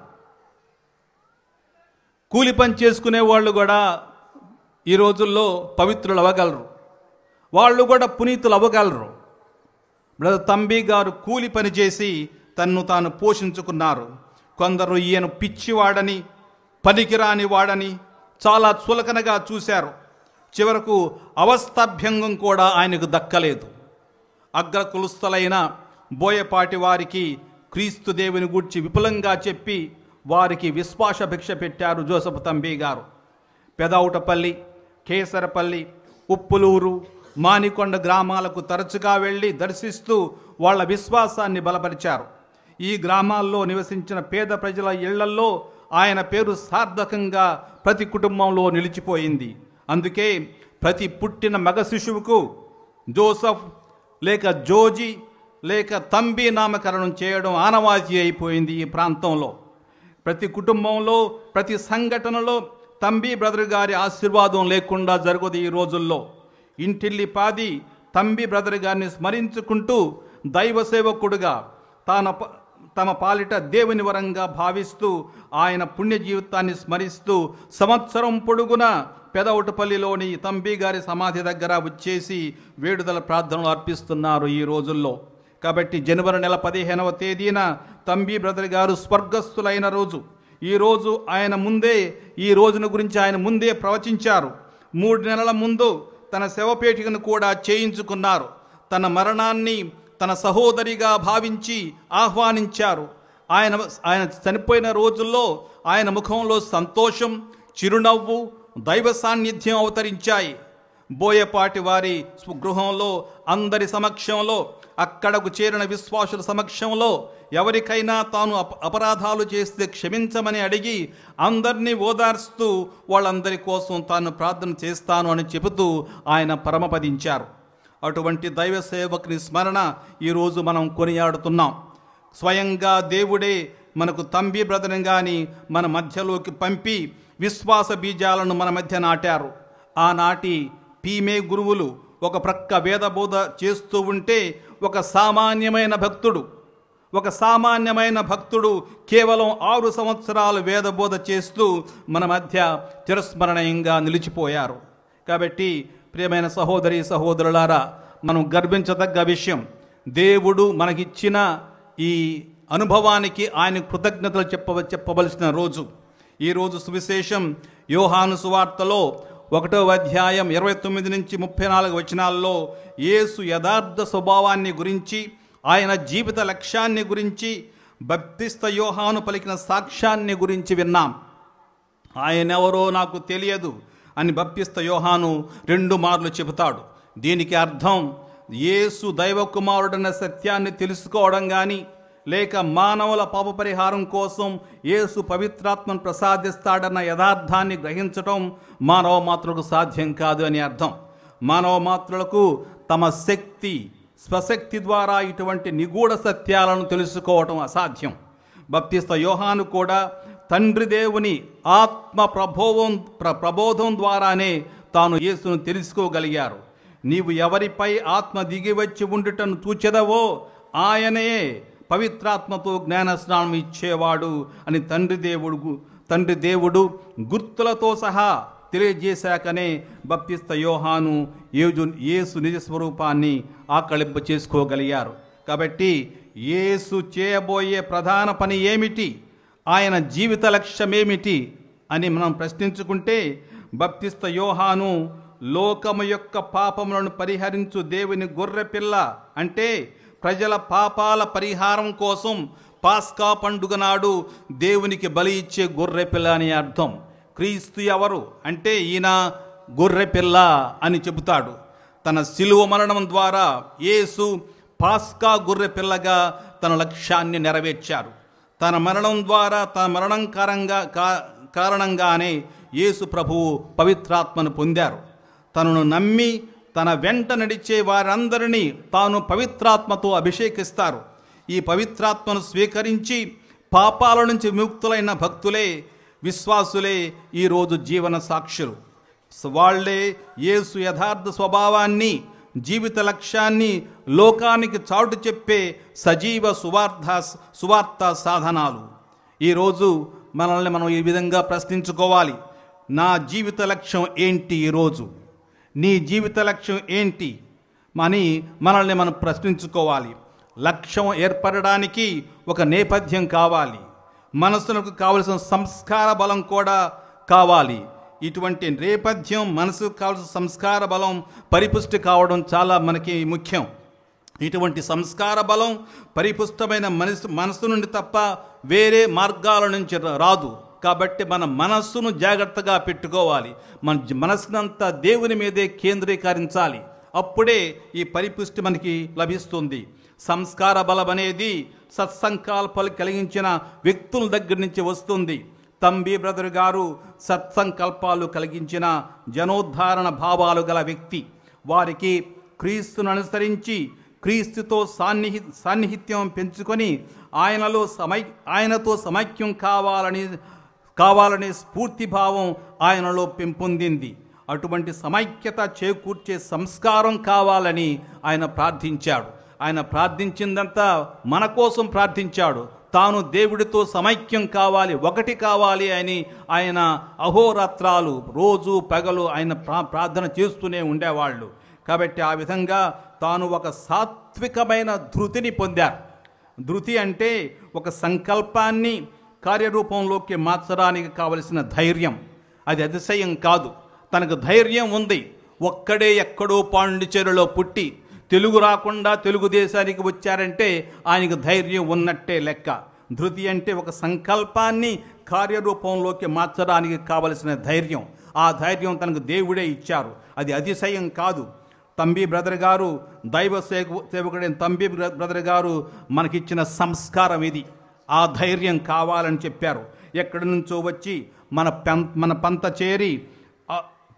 కూలి పని చేసుకునే వాళ్ళు కూడా ఈ రోజుల్లో పవిత్రులు అవ్వగలరు, వాళ్ళు కూడా పునీతులు అవ్వగలరు. బ్రదర్ తంబి గారు కూలి పని చేసి తన్ను తాను పోషించుకున్నారు. కొందరు ఈయన పిచ్చివాడని, పనికిరాని వాడని చాలా చులకనగా చూశారు. చివరకు అవస్థాభ్యంగం కూడా ఆయనకు దక్కలేదు. అగ్రకులస్థులైన బోయపాటి వారికి క్రీస్తు దేవుని గూర్చి విపులంగా చెప్పి వారికి విశ్వాస భిక్ష పెట్టారు జోసెఫ్ తంబి గారు. పెదౌటపల్లి, కేసరపల్లి, ఉప్పులూరు, మానికొండ గ్రామాలకు తరచుగా వెళ్ళి దర్శిస్తూ వాళ్ళ విశ్వాసాన్ని బలపరిచారు. ఈ గ్రామాల్లో నివసించిన పేద ప్రజల ఇళ్లల్లో ఆయన పేరు సార్థకంగా ప్రతి కుటుంబంలో నిలిచిపోయింది. అందుకే ప్రతి పుట్టిన మగ శిశువుకు జోసెఫ్ లేక జోజి లేక తంబి నామకరణం చేయడం ఆనవాయితీ అయిపోయింది ఈ ప్రాంతంలో. ప్రతి కుటుంబంలో, ప్రతి సంఘటనలో తంబి బ్రదర్ గారి ఆశీర్వాదం లేకుండా జరగదు. ఈ రోజుల్లో ఇంటిల్లి పాది తంబి బ్రదర్ గారిని స్మరించుకుంటూ దైవ సేవకుడుగా తమ పాలిట దేవుని వరంగా భావిస్తూ ఆయన పుణ్య జీవితాన్ని స్మరిస్తూ సంవత్సరం పొడుగున పెదౌటపల్లిలోని తంబి గారి సమాధి దగ్గర వచ్చేసి వేడుదల ప్రార్థనలు అర్పిస్తున్నారు ఈ రోజుల్లో. కాబట్టి జనవరి నెల 15వ తేదీన తంబి బ్రదర్ గారు స్వర్గస్థులైన రోజు. ఈరోజు ఆయన ముందే, ఈ రోజున గురించి ఆయన ముందే ప్రవచించారు. 3 నెలల ముందు తన శవపేటికను కూడా చేయించుకున్నారు. తన మరణాన్ని తన సహోదరిగా భావించి ఆహ్వానించారు. ఆయన చనిపోయిన రోజుల్లో ఆయన ముఖంలో సంతోషం, చిరునవ్వు, దైవ సాన్నిధ్యం అవతరించాయి. బోయపాటి వారి గృహంలో అందరి సమక్షంలో, అక్కడకు చేరిన విశ్వాసుల సమక్షంలో ఎవరికైనా తాను అపరాధాలు చేస్తే క్షమించమని అడిగి అందరినీ ఓదార్స్తూ వాళ్ళందరి కోసం తాను ప్రార్థన చేస్తాను అని చెబుతూ ఆయన పరమపదించారు. అటువంటి దైవ సేవకుని స్మరణ ఈరోజు మనం కొనియాడుతున్నాం. స్వయంగా దేవుడే మనకు తంబి బ్రదర్ని కానీ మన మధ్యలోకి పంపి విశ్వాస బీజాలను మన మధ్య నాటారు. ఆనాటి పీమే గురువులు ఒక ప్రక్క వేదబోధ చేస్తూ ఉంటే ఒక సామాన్యమైన భక్తుడు కేవలం 6 సంవత్సరాలు వేదబోధ చేస్తూ మన మధ్య చిరస్మరణీయంగా నిలిచిపోయారు. కాబట్టి ప్రియమైన సహోదరి సహోదరులారా, మనం గర్వించదగ్గ విషయం, దేవుడు మనకిచ్చిన ఈ అనుభవానికి ఆయన కృతజ్ఞతలు చెప్పవలసిన రోజు. ఈరోజు సువిశేషం యోహాను సువార్తలో 1వ అధ్యాయం 29 నుంచి 34 వచనాల్లో యేసు యథార్థ స్వభావాన్ని గురించి, ఆయన జీవిత లక్ష్యాన్ని గురించి, బప్తిస్త యోహాను పలికిన సాక్ష్యాన్ని గురించి విన్నాం. ఆయనెవరో నాకు తెలియదు అని బప్తిస్త యోహాను 2 మార్లు చెబుతాడు. దీనికి అర్థం యేసు దైవ కుమారుడన్న సత్యాన్ని తెలుసుకోవడం కానీ, లేక మానవుల పాప పరిహారం కోసం యేసు పవిత్రాత్మను ప్రసాదిస్తాడన్న యథార్థాన్ని గ్రహించటం మానవ మాత్రులకు సాధ్యం కాదు అని అర్థం. మానవ మాత్రులకు తమ స్వశక్తి ద్వారా ఇటువంటి నిగూఢ సత్యాలను తెలుసుకోవటం అసాధ్యం. బప్తిస్త యోహాను కూడా తండ్రి దేవుని ఆత్మ ప్రబోధం ద్వారానే తాను యేసును తెలుసుకోగలిగారు. నీవు ఎవరిపై ఆత్మ దిగివచ్చి ఉండుటను చూచెదవో ఆయనే పవిత్రాత్మతో జ్ఞానస్నానం ఇచ్చేవాడు అని తండ్రి దేవుడు గుర్తులతో సహా తెలియజేశాకనే బప్తిస్త యోహాను యేసు నిజ స్వరూపాన్ని ఆకళింప చేసుకోగలిగారు. కాబట్టి యేసు చేయబోయే ప్రధాన పని ఏమిటి, ఆయన జీవిత లక్ష్యమేమిటి అని మనం ప్రశ్నించుకుంటే, బప్తిస్త యోహాను లోకము యొక్క పాపములను పరిహరించు దేవుని గొర్రెపిల్ల, అంటే ప్రజల పాపాల పరిహారం కోసం పాస్కా పండుగ నాడు దేవునికి బలి ఇచ్చే గొర్రెపిల్ల అని అర్థం. క్రీస్తు ఎవరు అంటే ఈయన గొర్రెపిల్ల అని చెబుతాడు. తన శిలువ మరణం ద్వారా యేసు పాస్కా గొర్రెపిల్లగా తన లక్ష్యాన్ని నెరవేర్చారు. తన మరణం ద్వారా, తన మరణం కారణంగానే యేసు ప్రభువు పవిత్రాత్మను పొందారు. తనను నమ్మి తన వెంట నడిచే వారందరినీ తాను పవిత్రాత్మతో అభిషేకిస్తారు. ఈ పవిత్రాత్మను స్వీకరించి పాపాల నుంచి విముక్తులైన భక్తులే, విశ్వాసులే ఈరోజు జీవన సాక్షులు. వాళ్లే యేసు యథార్థ స్వభావాన్ని, జీవిత లక్ష్యాన్ని లోకానికి చాటు చెప్పే సజీవ సువార్త సాధనాలు. ఈరోజు మనల్ని మనం ఈ విధంగా ప్రశ్నించుకోవాలి. నా జీవిత లక్ష్యం ఏంటి? ఈరోజు నీ జీవిత లక్ష్యం ఏంటి అని మనల్ని మనం ప్రశ్నించుకోవాలి. లక్ష్యం ఏర్పడడానికి ఒక నేపథ్యం కావాలి. మనసులకు కావలసిన సంస్కార బలం కూడా కావాలి. ఇటువంటి నేపథ్యం, మనసుకు కావలసిన సంస్కార బలం పరిపుష్టి కావడం చాలా మనకి ముఖ్యం. ఇటువంటి సంస్కార బలం పరిపుష్టమైన మనసు నుండి తప్ప వేరే మార్గాల నుంచి రాదు. కాబట్టి మన మనస్సును జాగ్రత్తగా పెట్టుకోవాలి. మన మనస్సునంతా దేవుని మీదే కేంద్రీకరించాలి. అప్పుడే ఈ పరిపుష్టి మనకి లభిస్తుంది. సంస్కార బలం అనేది సత్సంకల్పాలు కలిగించిన వ్యక్తుల దగ్గర నుంచి వస్తుంది. తంబి బ్రదర్ గారు సత్సంకల్పాలు కలిగించిన జనోద్ధారణ భావాలు గల వ్యక్తి. వారికి క్రీస్తును అనుసరించి క్రీస్తుతో సాన్నిహిత్యం పెంచుకొని ఆయనతో సమైక్యం కావాలనే స్ఫూర్తి భావం ఆయనలో పెంపొందింది. అటువంటి సమైక్యత చేకూర్చే సంస్కారం కావాలని ఆయన ప్రార్థించాడు. ఆయన ప్రార్థించిందంతా మన కోసం ప్రార్థించాడు. తాను దేవుడితో సమైక్యం కావాలి, ఒకటి కావాలి అని ఆయన అహోరాత్రాలు, రోజు పగలు ఆయన ప్రార్థన చేస్తూనే ఉండేవాళ్ళు. కాబట్టి ఆ విధంగా తాను ఒక సాత్వికమైన ధృతిని పొందారు. ధృతి అంటే ఒక సంకల్పాన్ని కార్యరూపంలోకి మార్చడానికి కావలసిన ధైర్యం. అది అతిశయం కాదు. తనకు ధైర్యం ఉంది. ఒక్కడే ఎక్కడో పాండిచేరిలో పుట్టి తెలుగు రాకుండా తెలుగుదేశానికి వచ్చారంటే ఆయనకు ధైర్యం ఉన్నట్టే లెక్క. ధృతి అంటే ఒక సంకల్పాన్ని కార్యరూపంలోకి మార్చడానికి కావలసిన ధైర్యం. ఆ ధైర్యం తనకు దేవుడే ఇచ్చారు. అది అతిశయం కాదు. తంబి బ్రదర్ గారు, దైవ సేవకుడైన తంబి బ్రదర్ గారు మనకిచ్చిన సంస్కారం ఇది. ఆ ధైర్యం కావాలని చెప్పారు. ఎక్కడి నుంచో వచ్చి మన పంత చేరి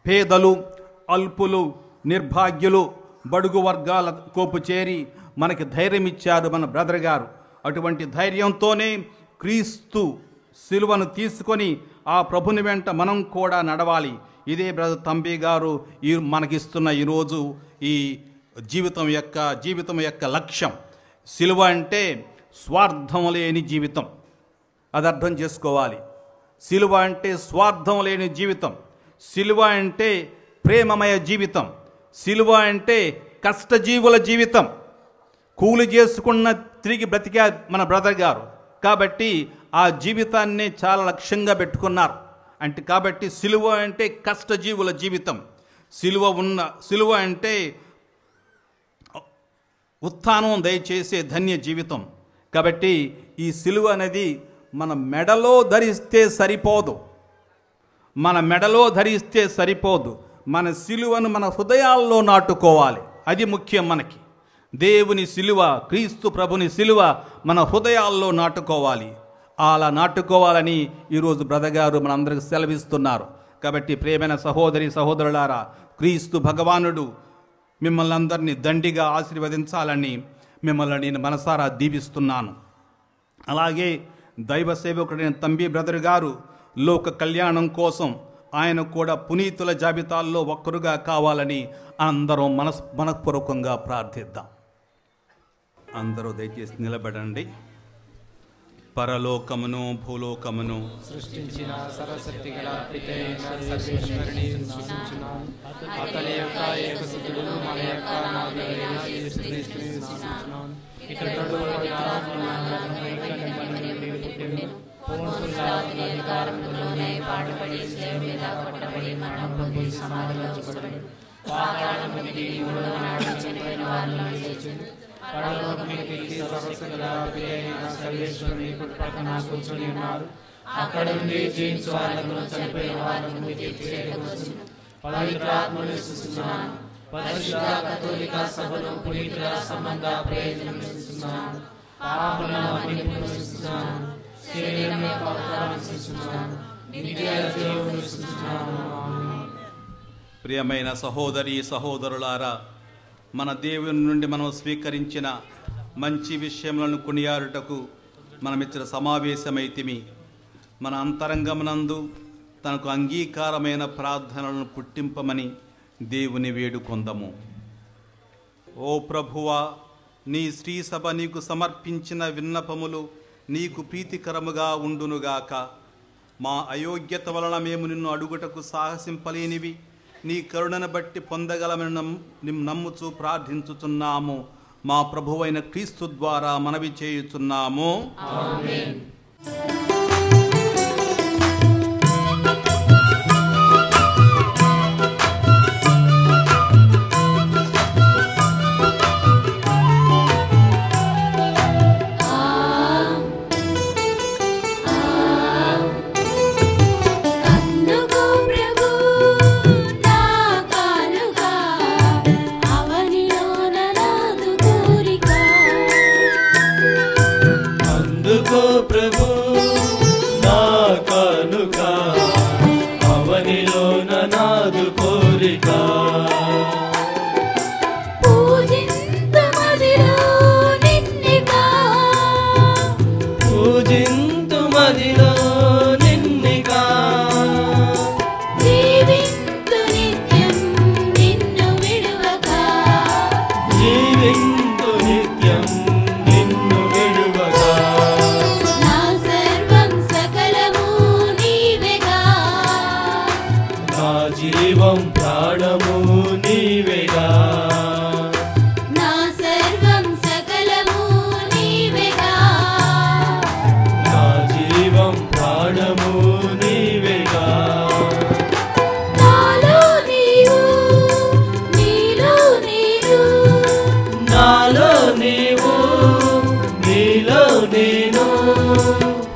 పేదలు, అల్పులు, నిర్భాగ్యులు, బడుగు వర్గాల కోపు చేరి మనకి ధైర్యం ఇచ్చారు మన బ్రదర్ గారు. అటువంటి ధైర్యంతోనే క్రీస్తు సిలువను తీసుకొని ఆ ప్రభుని వెంట మనం కూడా నడవాలి. ఇదే బ్రదర్ తంబి గారు మనకిస్తున్న ఈరోజు ఈ జీవితం యొక్క లక్ష్యం. సిలువ అంటే స్వార్థం లేని జీవితం. అది అర్థం చేసుకోవాలి. సిలువ అంటే స్వార్థం లేని జీవితం. సిలువ అంటే ప్రేమమయ జీవితం. సిలువ అంటే కష్టజీవుల జీవితం. కూలి చేసుకున్న తిరిగి బ్రతికా మన బ్రదర్ గారు. కాబట్టి ఆ జీవితాన్ని చాలా లక్ష్యంగా పెట్టుకున్నారు. కాబట్టి సిలువ అంటే కష్టజీవుల జీవితం. సిలువ అంటే ఉత్థానం దయచేసే ధన్య జీవితం. కాబట్టి ఈ సిలువ అనేది మన మెడలో ధరిస్తే సరిపోదు. మన సిలువను మన హృదయాల్లో నాటుకోవాలి. అది ముఖ్యం మనకి. దేవుని సిలువ, క్రీస్తు ప్రభుని సిలువ మన హృదయాల్లో నాటుకోవాలి. అలా నాటుకోవాలని ఈరోజు బ్రదర్ గారు మనందరికి సెలవిస్తున్నారు. కాబట్టి ప్రియమైన సహోదరి సహోదరులారా, క్రీస్తు భగవానుడు మిమ్మల్ని అందరినీ దండిగా ఆశీర్వదించాలని మిమ్మల్ని నేను మనసారా దీవిస్తున్నాను. అలాగే దైవ సేవకుడైన తంబి బ్రదర్ గారు లోక కళ్యాణం కోసం ఆయన కూడా పునీతుల జాబితాల్లో ఒక్కరుగా కావాలని అందరం మనఃపూర్వకంగా ప్రార్థిద్దాం. అందరూ దయచేసి నిలబడండి. పరలోకమును భూలోకమును సృష్టించిన సర్వశక్తి గల పితైన సర్వేశ్వరుని విశ్వసించున్నాను. అతని యొక్క ఏకసుతుడు మన యొక్క నాథుడైన యేసుక్రీస్తుని విశ్వసించున్నాను. ఇతడు అధికారంలోనే పాటుపడి శిలువ మీద కొట్టబడి మరణం పొంది సమాధిలో ఉంచబడి పాతాళమునికి మూడవ నాడు చనిపోయిన వారిలో లేచును. పరలోకమునికి సర్వశక్తి గల పితైన సర్వేశ్వరుని కుడి ప్రక్కన కూర్చొని ఉన్నారు. అక్కడ నుండి జీవించు వాళ్లను చనిపోయిన వాళ్లను తీర్పు చేయవచ్చును. పవిత్రాత్మను విశ్వసిస్తున్నాను. పరిశుద్ధ కథోలిక సభను పునీతుల సంబంధ ప్రయోజనం విశ్వసిస్తున్నాను. పాపముల మన్నిపును విశ్వసిస్తున్నాను. శరీరం యొక్క ఉద్ధారణ విశ్వసిస్తున్నాను. నిత్య జీవమును విశ్వసిస్తున్నాను. ప్రియమైన సహోదరి సహోదరులారా, మన దేవుని నుండి మనం స్వీకరించిన మంచి విషయములను కొనియాడుటకు మనమిచ్చిన సమావేశమైతిమి. మన అంతరంగమునందు తనకు అంగీకారమైన ప్రార్థనలను పుట్టింపమని దేవుని వేడుకొందము. ఓ ప్రభువా, నీ శ్రీ సభ నీకు సమర్పించిన విన్నపములు నీకు ప్రీతికరముగా ఉండునుగాక. మా అయోగ్యత వలన మేము నిన్ను అడుగుటకు సాహసింపలేనివి నీ కరుణను బట్టి పొందగలమని నమ్ముచూ ప్రార్థించుచున్నాము. మా ప్రభువైన క్రీస్తు ద్వారా మనవి చేయుచున్నాము. ఆమేన్. నీలో నేను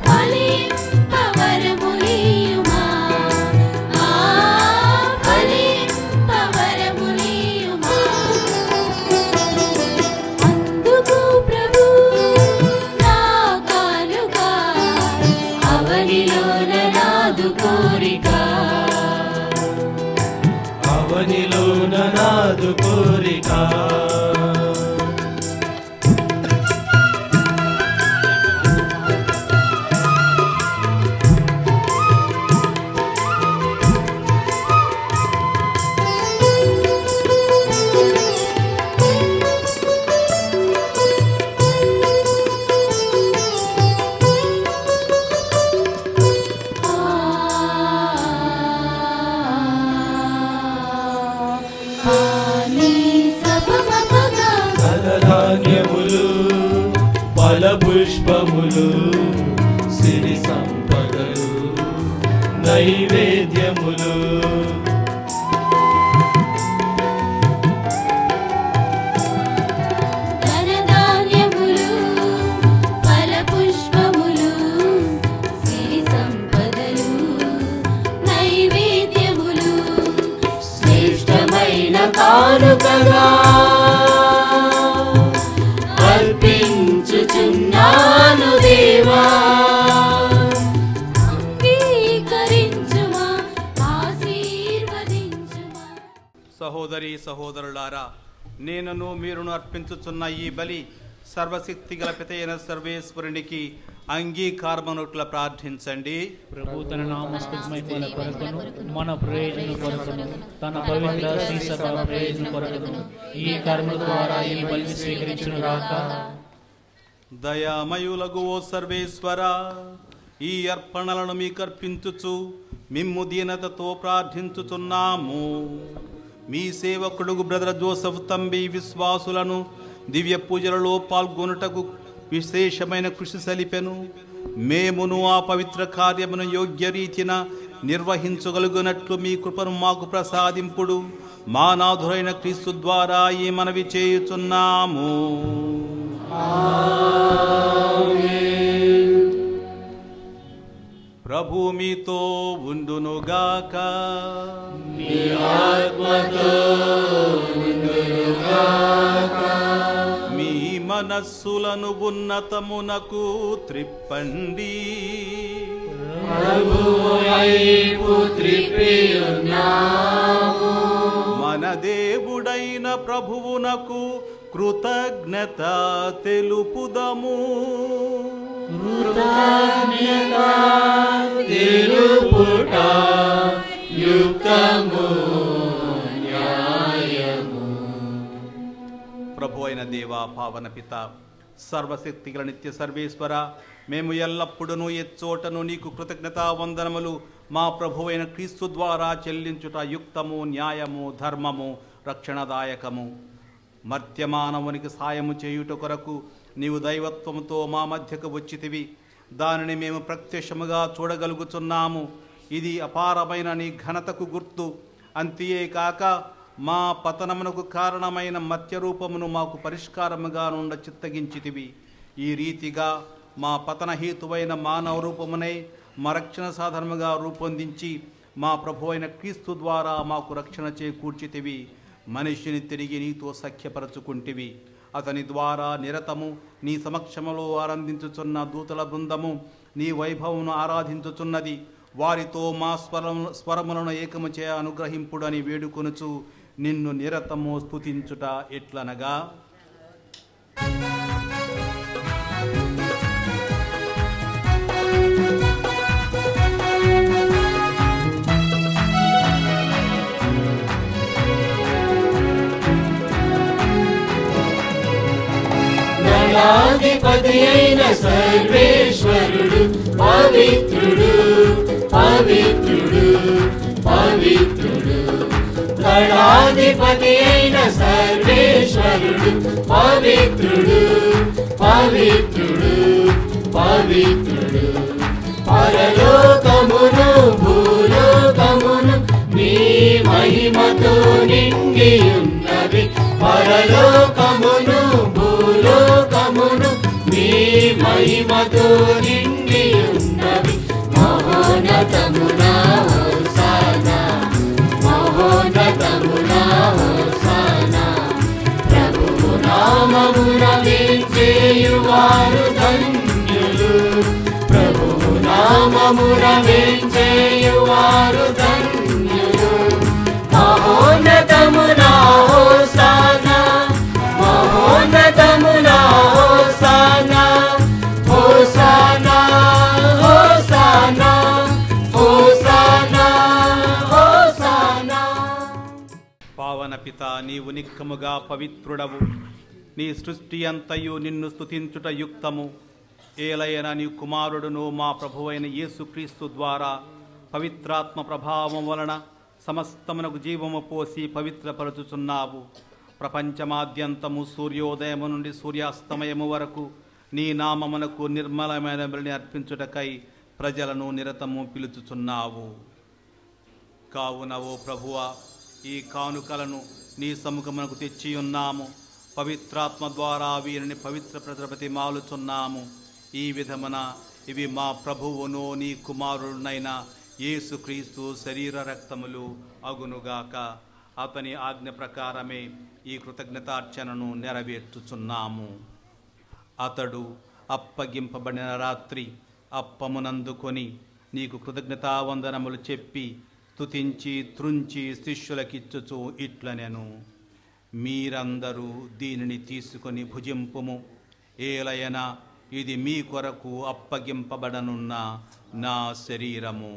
ఫలింపవరములియుమా ఫలింపవరములియుమా అందుకు ప్రభు నా కానుక అవనిలోన నాదు కోరిక అవనిలోన నాదు కోరిక ధనధాన్యములు ఫలపుష్పములు సిరి సంపదలు నైవేద్యములు ధనధాన్యములు ఫలపుష్పములు సిరి సంపదలు నైవేద్యములు శ్రేష్టమైన కానుకగా అర్పించుచున్నాను దేవా అంగీకరించుమా ఆశీర్వదించుమా. సహోదరి సహోదరులారా, నేనును మీరును అర్పించుచున్న ఈ బలి సర్వశక్తి గల పితైన సర్వేశ్వరునికి అంగీకారమనుట్ల ప్రార్థించండి. ప్రభు తన నామస్తుతిమహిమల కొరకును మన ప్రయోజనం కొరకును తన పవిత్ర శ్రీసభ ప్రయోజనం కొరకును ఈ కర్మ ద్వారా ఈ బలిని స్వీకరించును గాక. దయామయులగు ఓ సర్వేశ్వర, ఈ అర్పణలను మీకు అర్పించుచు మిమ్ము దీనతతో ప్రార్థించుచున్నాము. మీ సేవకుడు బ్రదర్ జోసెఫ్ తంబి విశ్వాసులను దివ్య పూజలలో పాల్గొనుటకు విశేషమైన కృషి సలిపెను. మేమును ఆ పవిత్ర కార్యమును యోగ్య రీతిన నిర్వహించగలుగునట్లు మీ కృపను మాకు ప్రసాదింపుడు. మా నాథురైన క్రీస్తు ద్వారా ఈ మనవి చేయుచున్నాము. ప్రభు మీతో ఉండునుగాక. మీ మనస్సులను ఉన్నతమునకు త్రిప్పండి. మన దేవుడైన ప్రభువునకు కృతజ్ఞత తెలుపుదము. ప్రభు అయిన దేవా, పావన పిత, సర్వశక్తి గల నిత్య సర్వేశ్వర, మేము ఎల్లప్పుడూ ఎచ్చోటను నీకు కృతజ్ఞతా వందనములు మా ప్రభు అయిన క్రీస్తు ద్వారా చెల్లించుట యుక్తము, న్యాయము, ధర్మము, రక్షణదాయకము. మర్త్యమానవునికి సాయము చేయుట కొరకు నీవు దైవత్వముతో మా మధ్యకు వచ్చితివి. దానిని మేము ప్రత్యక్షముగా చూడగలుగుతున్నాము. ఇది అపారమైన నీ ఘనతకు గుర్తు. అంతేకాక మా పతనమునకు కారణమైన మత్యరూపమును మాకు పరిష్కారముగా నుండ చిత్తగించితివి. ఈ రీతిగా మా పతన హేతువైన మానవ రూపమునై మా రక్షణ సాధనముగా రూపొందించి మా ప్రభు అయిన క్రీస్తు ద్వారా మాకు రక్షణ చేకూర్చితివి. మనిషిని తిరిగి నీతో సఖ్యపరచుకుంటివి. అతని ద్వారా నిరతము నీ సమక్షములో ఆనందించుచున్న దూతల బృందము నీ వైభవమును ఆరాధించుచున్నది. వారితో మా స్వరములను ఏకము చేయ అనుగ్రహింపుడని వేడుకొనుచు నిన్ను నిరతము స్తుతించుట ఎట్లనగా, దయాధిపతి అయిన సర్వేశ్వరుడు పవిత్రుడు పవిత్రుడు పవిత్రుడు. దయాధిపతి అయిన సర్వేశ్వరుడు పవిత్రుడు పవిత్రుడు పవిత్రుడు. పరలోకమును భూలోకమును నీ మహిమతో నిండి ఉన్నవి. పరలోకమును భూలోకమును నీ మహిమతో నిండి ఉన్నవి. మహోన్నతమున హోసానా, మహోన్నతమున హోసానా. ప్రభువు నామమున వేంచేయువారు ధన్యులు, ప్రభువు నామమున వేంచేయువారు ధన్యులు. మహోన్నతమున హోసానా, మహోన్నతమున హోసానా, హోసానా, హోసానా, హోసానా, హోసానా. పావన పిత, నీవు నిక్కముగా పవిత్రుడవు. నీ సృష్టి అంతయు నిన్ను స్తుతించుట యుక్తము. ఏలయన నీ కుమారుడును మా ప్రభువైన యేసుక్రీస్తు ద్వారా పవిత్రాత్మ ప్రభావం వలన సమస్తమునకు జీవము పోసి పవిత్రపరచుచున్నావు. ప్రపంచమాద్యంతము సూర్యోదయము నుండి సూర్యాస్తమయము వరకు నీ నామమునకు నిర్మలమైన బలిని అర్పించుటకై ప్రజలను నిరతము పిలుచుచున్నావు. కావున ఓ ప్రభువా, ఈ కానుకలను నీ సముఖమునకు తెచ్చియున్నాము. పవిత్రాత్మ ద్వారా వీరిని పవిత్ర ప్రతిమాలుచున్నాము. ఈ విధమున ఇవి మా ప్రభువును నీ కుమారుడునైన యేసుక్రీస్తు శరీర రక్తములు అగునుగాక. అతని ఆజ్ఞ ప్రకారమే ఈ కృతజ్ఞతార్చనను నెరవేర్చుచున్నాము. అతడు అప్పగింపబడిన రాత్రి అప్పమునందుకొని నీకు కృతజ్ఞతావందనములు చెప్పి స్తుతించి త్రుంచి శిష్యులకిచ్చుచు ఇట్లనెను, మీరందరూ దీనిని తీసుకొని భుజింపుము. ఏలయన ఇది మీ కొరకు అప్పగింపబడనున్న నా శరీరము.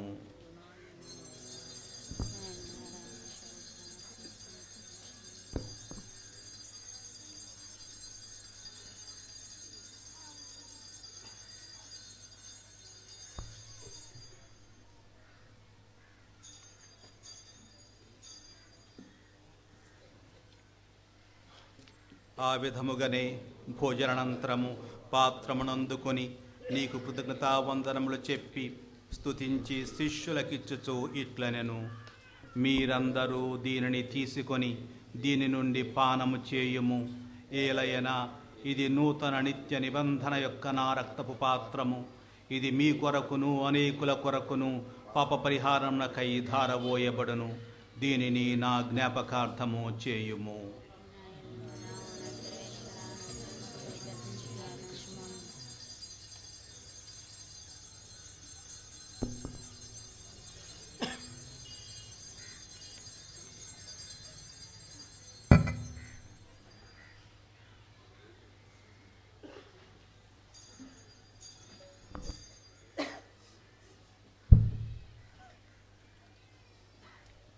ఆ విధముగానే భోజనానంతరము పాత్రమునందుకొని నీకు కృతజ్ఞతావందనములు చెప్పి స్తుతించి శిష్యులకిచ్చుచు ఇట్లనెను, మీరందరూ దీనిని తీసుకొని దీని నుండి పానము చేయుము. ఏలయన ఇది నూతన నిత్య నిబంధన యొక్క నా రక్తపు పాత్రము. ఇది మీ కొరకును అనేకుల కొరకును పాప పరిహారమునకై ధారవోయబడును. దీనిని నా జ్ఞాపకార్థము చేయుము.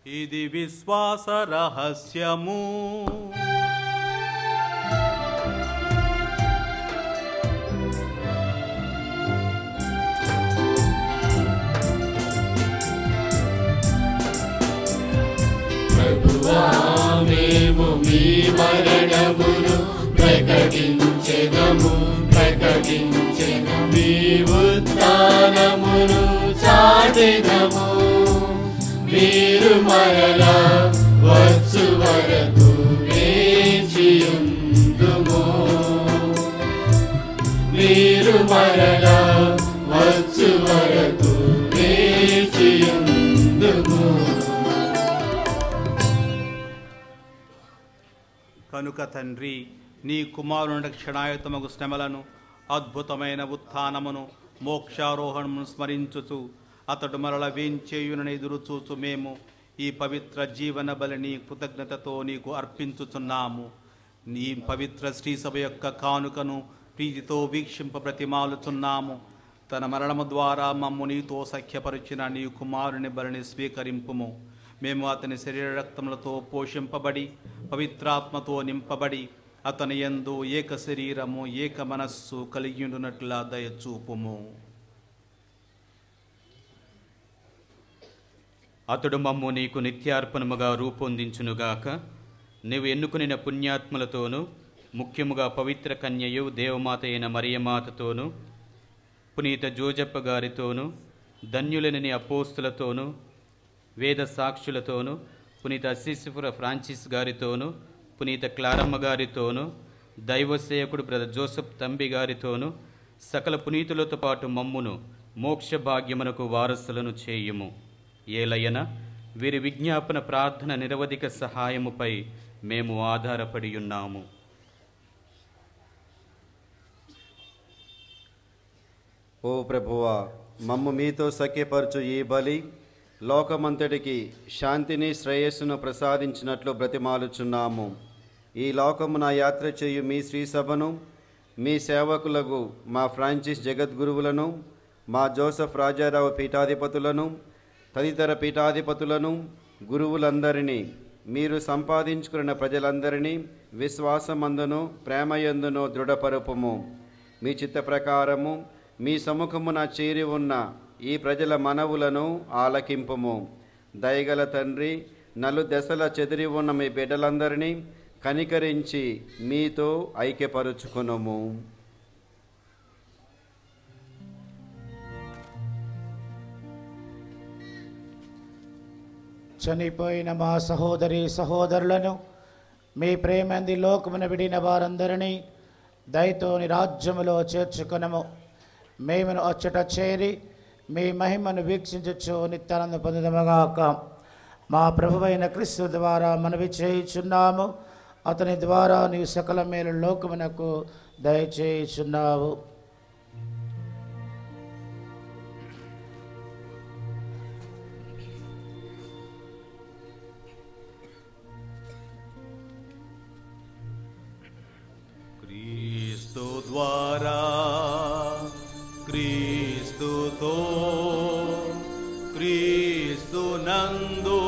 ఇది విశ్వాస రహస్యము. ప్రభువా, మేము మీ మరణమును ప్రకటించెదము, ప్రకటించెదము. మీ ఉత్థానమును చాటెదము. మీరు మరలా వచ్చు వరకు వేచియుందుము. మీరు మరలా వచ్చు వరకు వేచియుందుము. కనుక తండ్రి, నీ కుమారుని క్షణాయుతమగు శ్రమలను, అద్భుతమైన ఉత్థానమును, మోక్షారోహణమును స్మరించుచు అతడు మరల వేంచేయునని ఎదురుచూచు మేము ఈ పవిత్ర జీవన బలిని కృతజ్ఞతతో నీకు అర్పించుచున్నాము. నీ పవిత్ర శ్రీసభ యొక్క కానుకను ప్రీతితో వీక్షింప ప్రతిమాలుచున్నాము. తన మరణము ద్వారా మమ్ము నీతో సఖ్యపరిచిన నీ కుమారుని బలిని స్వీకరింపుము. మేము అతని శరీర రక్తములతో పోషింపబడి పవిత్రాత్మతో నింపబడి అతని యందు ఏక శరీరము ఏక మనస్సు కలిగియుండునట్లా దయచూపుము. అతడు మమ్ము నీకు నిత్యార్పణముగా రూపొందించునుగాక. నీవు ఎన్నుకునిన పుణ్యాత్ములతోనూ, ముఖ్యముగా పవిత్ర కన్యయు దేవమాత అయిన మరియమాతతోనూ, పునీత జోజప్ప గారితోనూ, ధన్యులని అపోస్తులతోనూ, వేద సాక్షులతోనూ, పునీత అసిసిపుర ఫ్రాన్సిస్ గారితోనూ, పునీత క్లారమ్మ గారితోనూ, దైవసేవకుడు బ్రదర్ జోసెఫ్ తంబి గారితోనూ, సకల పునీతులతో పాటు మమ్మును మోక్ష భాగ్యమునకు వారసులను చేయుము. ఏలయన వీరి విజ్ఞాపన ప్రార్థన నిరవధిక సహాయముపై మేము ఆధారపడి ఉన్నాము. ఓ ప్రభువా, మమ్ము మీతో సఖ్యపరచు ఈ బలి లోకమంతటికి శాంతిని శ్రేయస్సును ప్రసాదించినట్లు బ్రతిమాలుచున్నాము. ఈ లోకమున యాత్ర చేయు మీ శ్రీసభను, మీ సేవకులకు మా ఫ్రాన్సిస్ జగద్గురువులను, మా జోసెఫ్ రాజారావు పీఠాధిపతులను, తదితర పీఠాధిపతులను, గురువులందరినీ, మీరు సంపాదించుకున్న ప్రజలందరినీ విశ్వాసమందును ప్రేమయందును దృఢపరుపుము. మీ చిత్త ప్రకారము మీ సముఖమున చేరి ఉన్న ఈ ప్రజల మనవులను ఆలకింపుము. దయగల తండ్రి, నలుదెసల చెదిరి ఉన్న మీ బిడ్డలందరినీ కనికరించి మీతో ఐక్యపరుచుకొనుము. చనిపోయిన మా సహోదరి సహోదరులను, మీ ప్రేమంది లోకమున విడిన వారందరినీ దయతోని రాజ్యములో చేర్చుకొనము. మేమును అచ్చట చేరి మీ మహిమను వీక్షించచ్చు నిత్యానంద పొందుదముగాక. మా ప్రభువైన క్రీస్తు ద్వారా మనవి చేయుచున్నాము. అతని ద్వారా నీవు సకల మేలు లోకమునకు దయచేయుచున్నావు. క్రీస్తు ద్వారా, క్రీస్తుతో, క్రీస్తు నందు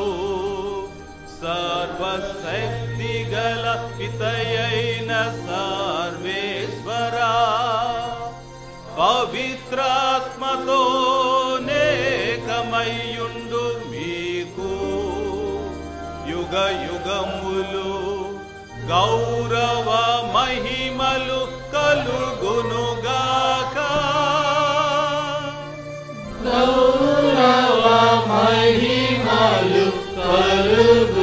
సర్వశక్తి గల పితయైన సర్వేశ్వర పవిత్రాత్మతో నేకమయ్యుండు మీకు యుగ యుగములు గౌరవ మహిమలు కలుగునుగాక. గౌరవ మహిమలు కలుగునుగాక.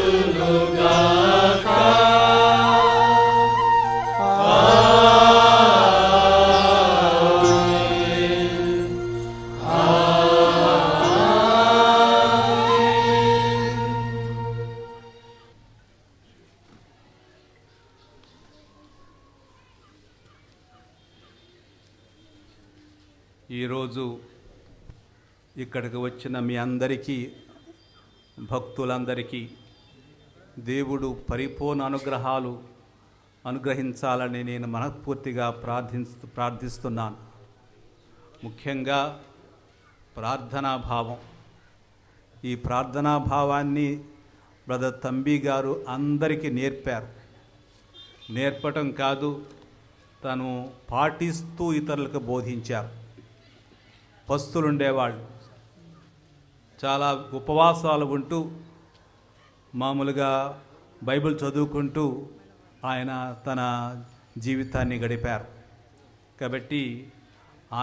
ఈరోజు ఇక్కడికి వచ్చిన మీ అందరికీ, భక్తులందరికీ దేవుడు పరిపూర్ణ అనుగ్రహాలు అనుగ్రహించాలని నేను మనస్ఫూర్తిగా ప్రార్థిస్తున్నాను. ముఖ్యంగా ప్రార్థనాభావం. ఈ ప్రార్థనాభావాన్ని బ్రదర్ తంబి గారు అందరికీ నేర్పారు. నేర్పటం కాదు, తను పాటిస్తూ ఇతరులకు బోధించారు. పస్తులుండేవాళ్ళు, చాలా ఉపవాసాలు ఉంటూ మామూలుగా బైబిల్ చదువుకుంటూ ఆయన తన జీవితాన్ని గడిపారు. కాబట్టి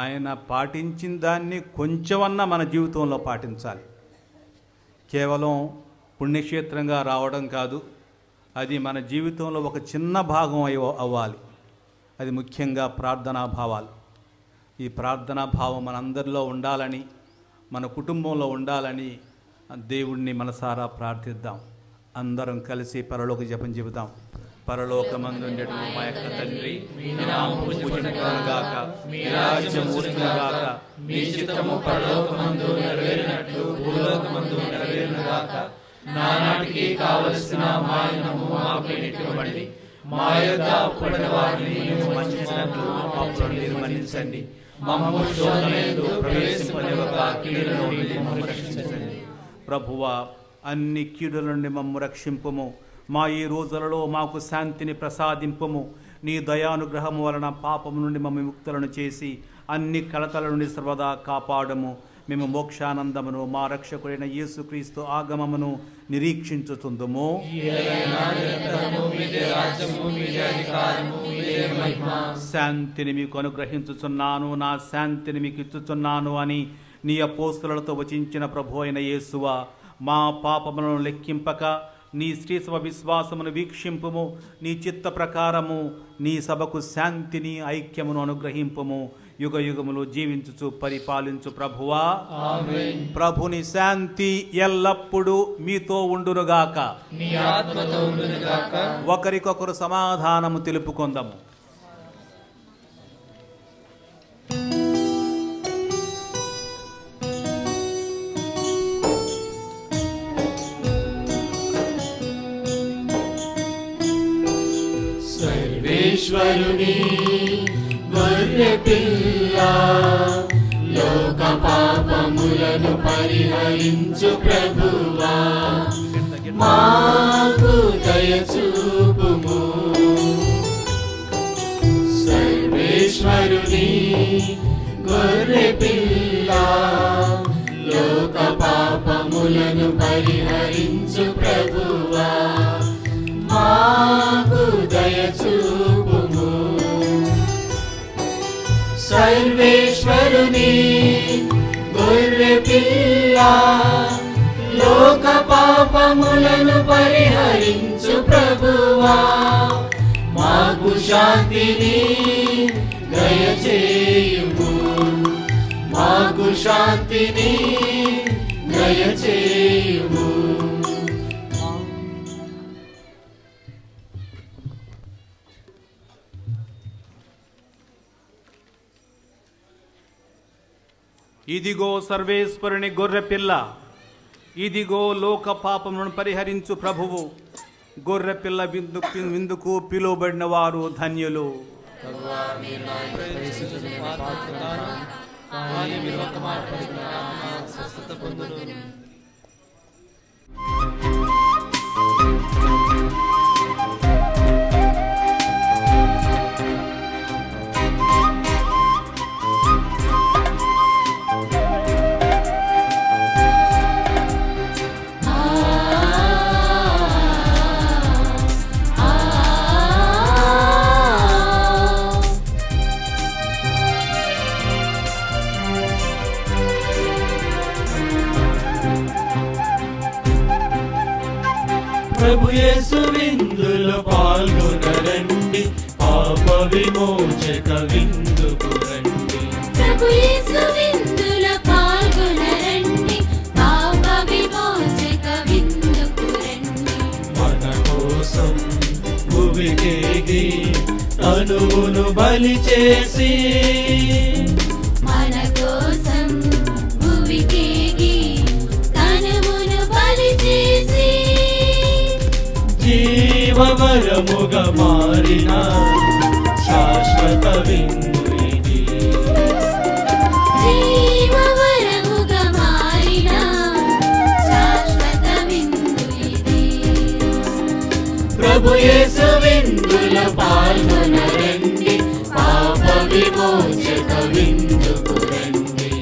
ఆయన పాటించిన దాన్ని కొంచెమన్నా మన జీవితంలో పాటించాలి. కేవలం పుణ్యక్షేత్రంగా రావడం కాదు, అది మన జీవితంలో ఒక చిన్న భాగం అవ్వాలి. అది ముఖ్యంగా ప్రార్థనా భావాలు. ఈ ప్రార్థనా భావం మనందరిలో ఉండాలని, మన కుటుంబంలో ఉండాలని దేవుణ్ణి మనసారా ప్రార్థిద్దాం. అందరం కలిసి పరలోక జపం చెబుతాం. పరలోకమందుండెడు మా యొక్క తండ్రి, మీ నామము పూజింపబడుగాక, మీ రాజ్యం వచ్చుగాక, మీ చిత్తము పరలోకమందు నెరవేరినట్లు భూలోకమందు నెరవేరునుగాక. నానాటికి కావలసిన మా అన్నము మాకు నేటివ్వండి. మా యొద్ద అప్పుడైన వారిని మేము మన్నించినట్లు మా అప్పులను మీరు మన్నించండి. మమ్ము శోధనయందు ప్రవేశింపనివ్వక కీడుల నుండి మమ్ము రక్షించండి. ప్రభువా, అన్ని కీడుల నుండి మమ్ము రక్షింపుము. మా ఈ రోజులలో మాకు శాంతిని ప్రసాదింపుము. నీ దయానుగ్రహము వలన పాపము నుండి మమ్మ ముక్తులను చేసి అన్ని కలతల నుండి సర్వదా కాపాడము. మేము మోక్షానందమును మా రక్షకుడైన యేసుక్రీస్తు ఆగమమును నిరీక్షించుతుందుము. శాంతిని మీకు అనుగ్రహించుచున్నాను, నా శాంతిని మీకు ఇచ్చుచున్నాను అని నీ అపోస్తులతో వచించిన ప్రభు అయిన యేసువా, మా పాపములను లెక్కింపక నీ శ్రీసభ విశ్వాసమును వీక్షింపుము. నీ చిత్త ప్రకారము నీ సభకు శాంతిని ఐక్యమును అనుగ్రహింపుము. యుగ యుగములు జీవించుచు పరిపాలించు ప్రభువా. ఆమేన్. ప్రభుని శాంతి ఎల్లప్పుడూ మీతో ఉండునుగాక. నీ ఆత్మతో ఉండునుగాక. ఒకరికొకరు సమాధానము తెలుపుకొందము. సర్వేశ్వరుని గొర్రె పిల్ల, లోక పాపములను పరిహరించు ప్రభువా, మాకు దయచూపుము. సర్వేశ్వరుని గొర్రె పిల్ల, లోక పాపములను పరిహరించు ప్రభువా, మాకు దయచూపుము. సర్వేశ్వరుని గొర్రె పిల్ల, లోక పాపములను పరిహరించు ప్రభువా, మాకు శాంతిని దయచేయుము. మాకు శాంతిని దయచేయుము. ఇదిగో సర్వేశ్వరుని గొర్రెపిల్ల, ఇదిగో లోక పాపములను పరిహరించు ప్రభువు. గొర్రెపిల్ల విందుకు పిలువబడిన వారు ధన్యులు. ప్రభు యేసు విందులో పాల్గొనరండి, పాప విమోచక విందుకు రండి. ప్రభు యేసు విందులో పాల్గొనరండి, పాప విమోచక విందుకు రండి. మన కోసం భువికేగి తనువును బలి చేసి, మన కోసం భువికేగి తనువును బలి చేసి, జీవవరముగా మారిన శాశ్వత విందు ఇది. జీవవరముగా మారిన శాశ్వత విందు ఇది. ప్రభు యేసు విందులో పాల్గొనరండి, పాప విమోచక విందుకు రండి.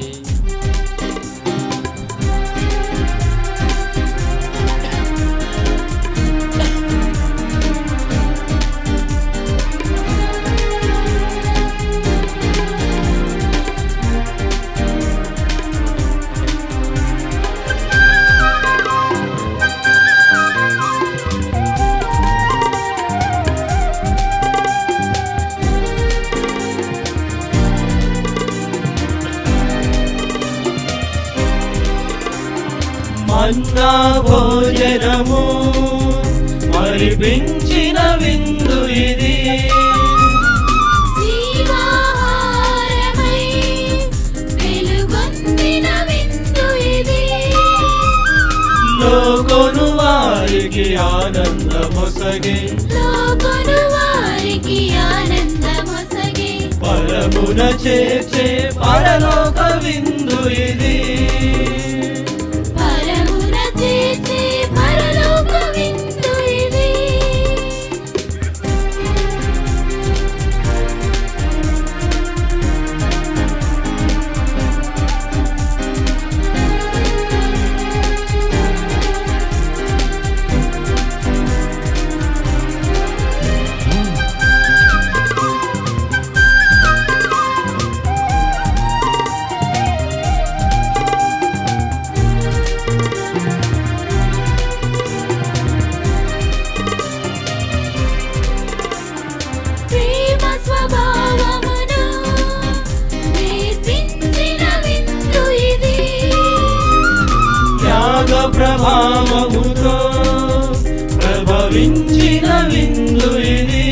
మన్నా భోజనము మరిపించిన విందు ఇది. జీవాహారమై వెలుగొందిన విందు ఇది. లోకొను వారికి ఆనందమొసగే, లోకొను వారికి ఆనందమొసగే, పరమున చేర్చే పరలోక విందు ఇది. పరమున చేర్చే పరలోక విందు ఇది. భావముతో ప్రభవించిన విందు ఇది.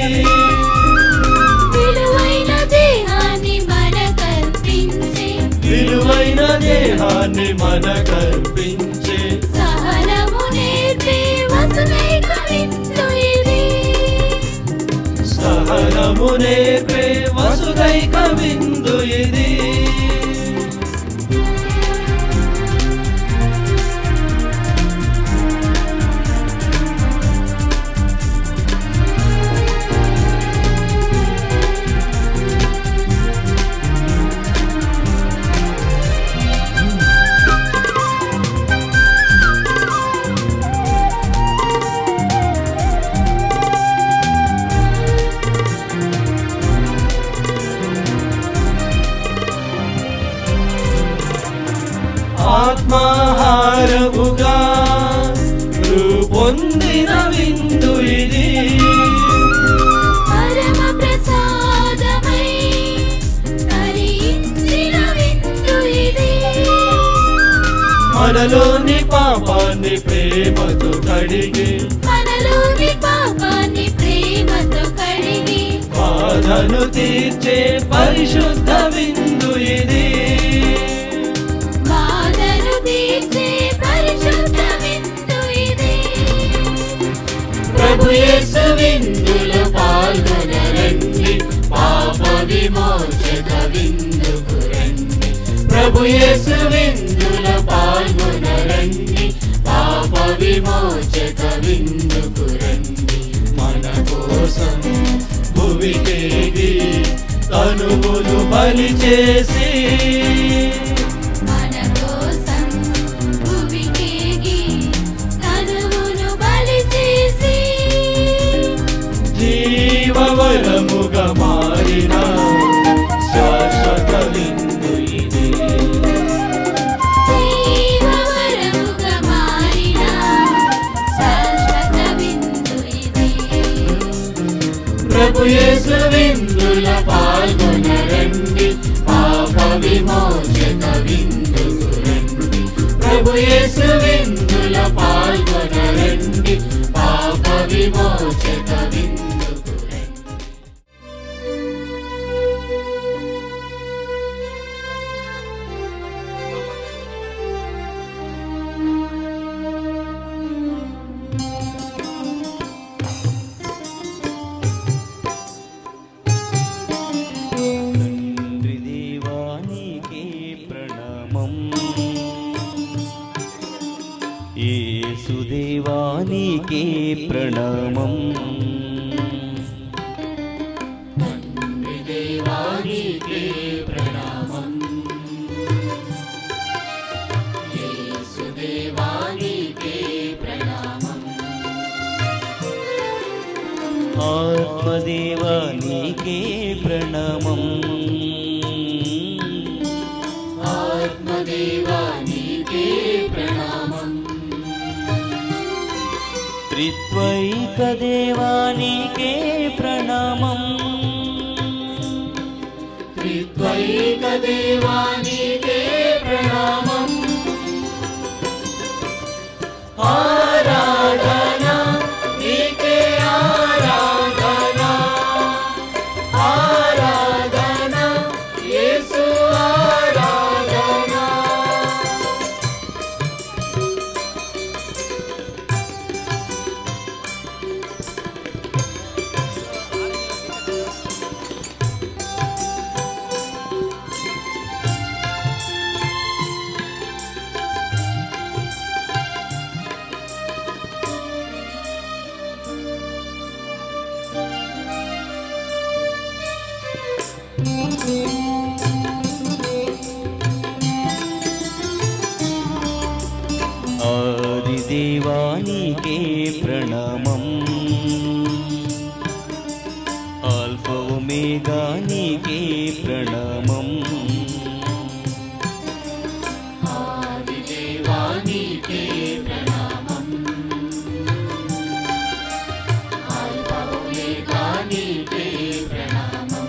విలువైన దేహాన్ని మనకర్పించే విలువైన దేహాన్ని మనకర్పించే సహనము నేర్పే వసుదైక విందు ఇది. సహనము నేర్పే వసుదైక విందు ఇది. ఆత్మాహారముగా రూపొందిన విందు ఇది. పరమ ప్రసాదమై తరించిన విందు ఇది. మనలోని పాపాన్ని ప్రేమతో కడిగి మనలోని పాపాన్ని ప్రేమతో కడిగి బాధను తీర్చే పరిశుద్ధ విందు ఇది. బాధను తీర్చే పరిశుద్ధ విందు ఇది. ప్రభు యేసు విందులో పాల్గొనరండి, పాప విమోచక విందుకు రండి. ప్రభు యేసు విందులో పాల్గొనరండి, పాప విమోచక విందుకు రండి. మన కోసం భువికేగి తనువును బలి చేసి మన కోసం భూమికేగి తనువును బలి చేసి జీవవరముగా మారిన శాశ్వత విందు ఇది. జీవవరముగా మారిన శాశ్వత విందు ఇది. ప్రభు యేసు విందులో పాల్గొనరండి, పాప విమోచక విందుకు రండి. ప్రభు యేసు విందులో పాల్గొనరండి, పాప విమోచక విందుకు రండి. తండ్రి దేవానికి ప్రణామం, యేసు దేవానికి ప్రణామం. తండ్రి దేవానికి ప్రణామం, యేసు దేవానికి ప్రణామం. ఆత్మదేవానికి ప్రణామం, ఆత్మదేవానికి ప్రణామం. త్రిత్వైక దేవానికి ప్రణామం, త్రిత్వైక దేవానికి ప్రణామం. ఆరాధన నీకే ఆరాధన, ఆరాధన యేసు ఆరాధన. ఆదిదేవానికి ప్రణామం, ఆల్ఫా ఒమేగానికి ప్రణామం. ఆదిదేవానికి ప్రణామం, ఆల్ఫా ఒమేగానికి ప్రణామం.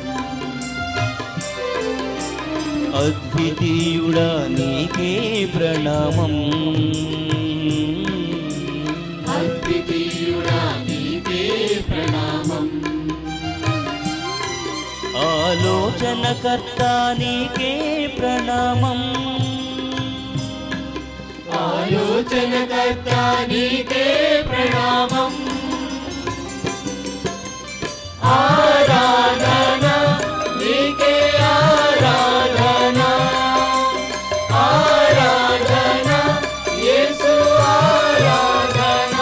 అద్వితీయుడా నీకే ప్రణామం, ఆలోచనకర్త నీకే ప్రణామం ఆలోచనకర్త నీకే ప్రణామం ఆరాధన నీకే ఆరాధన ఆరాధన యేసు ఆరాధన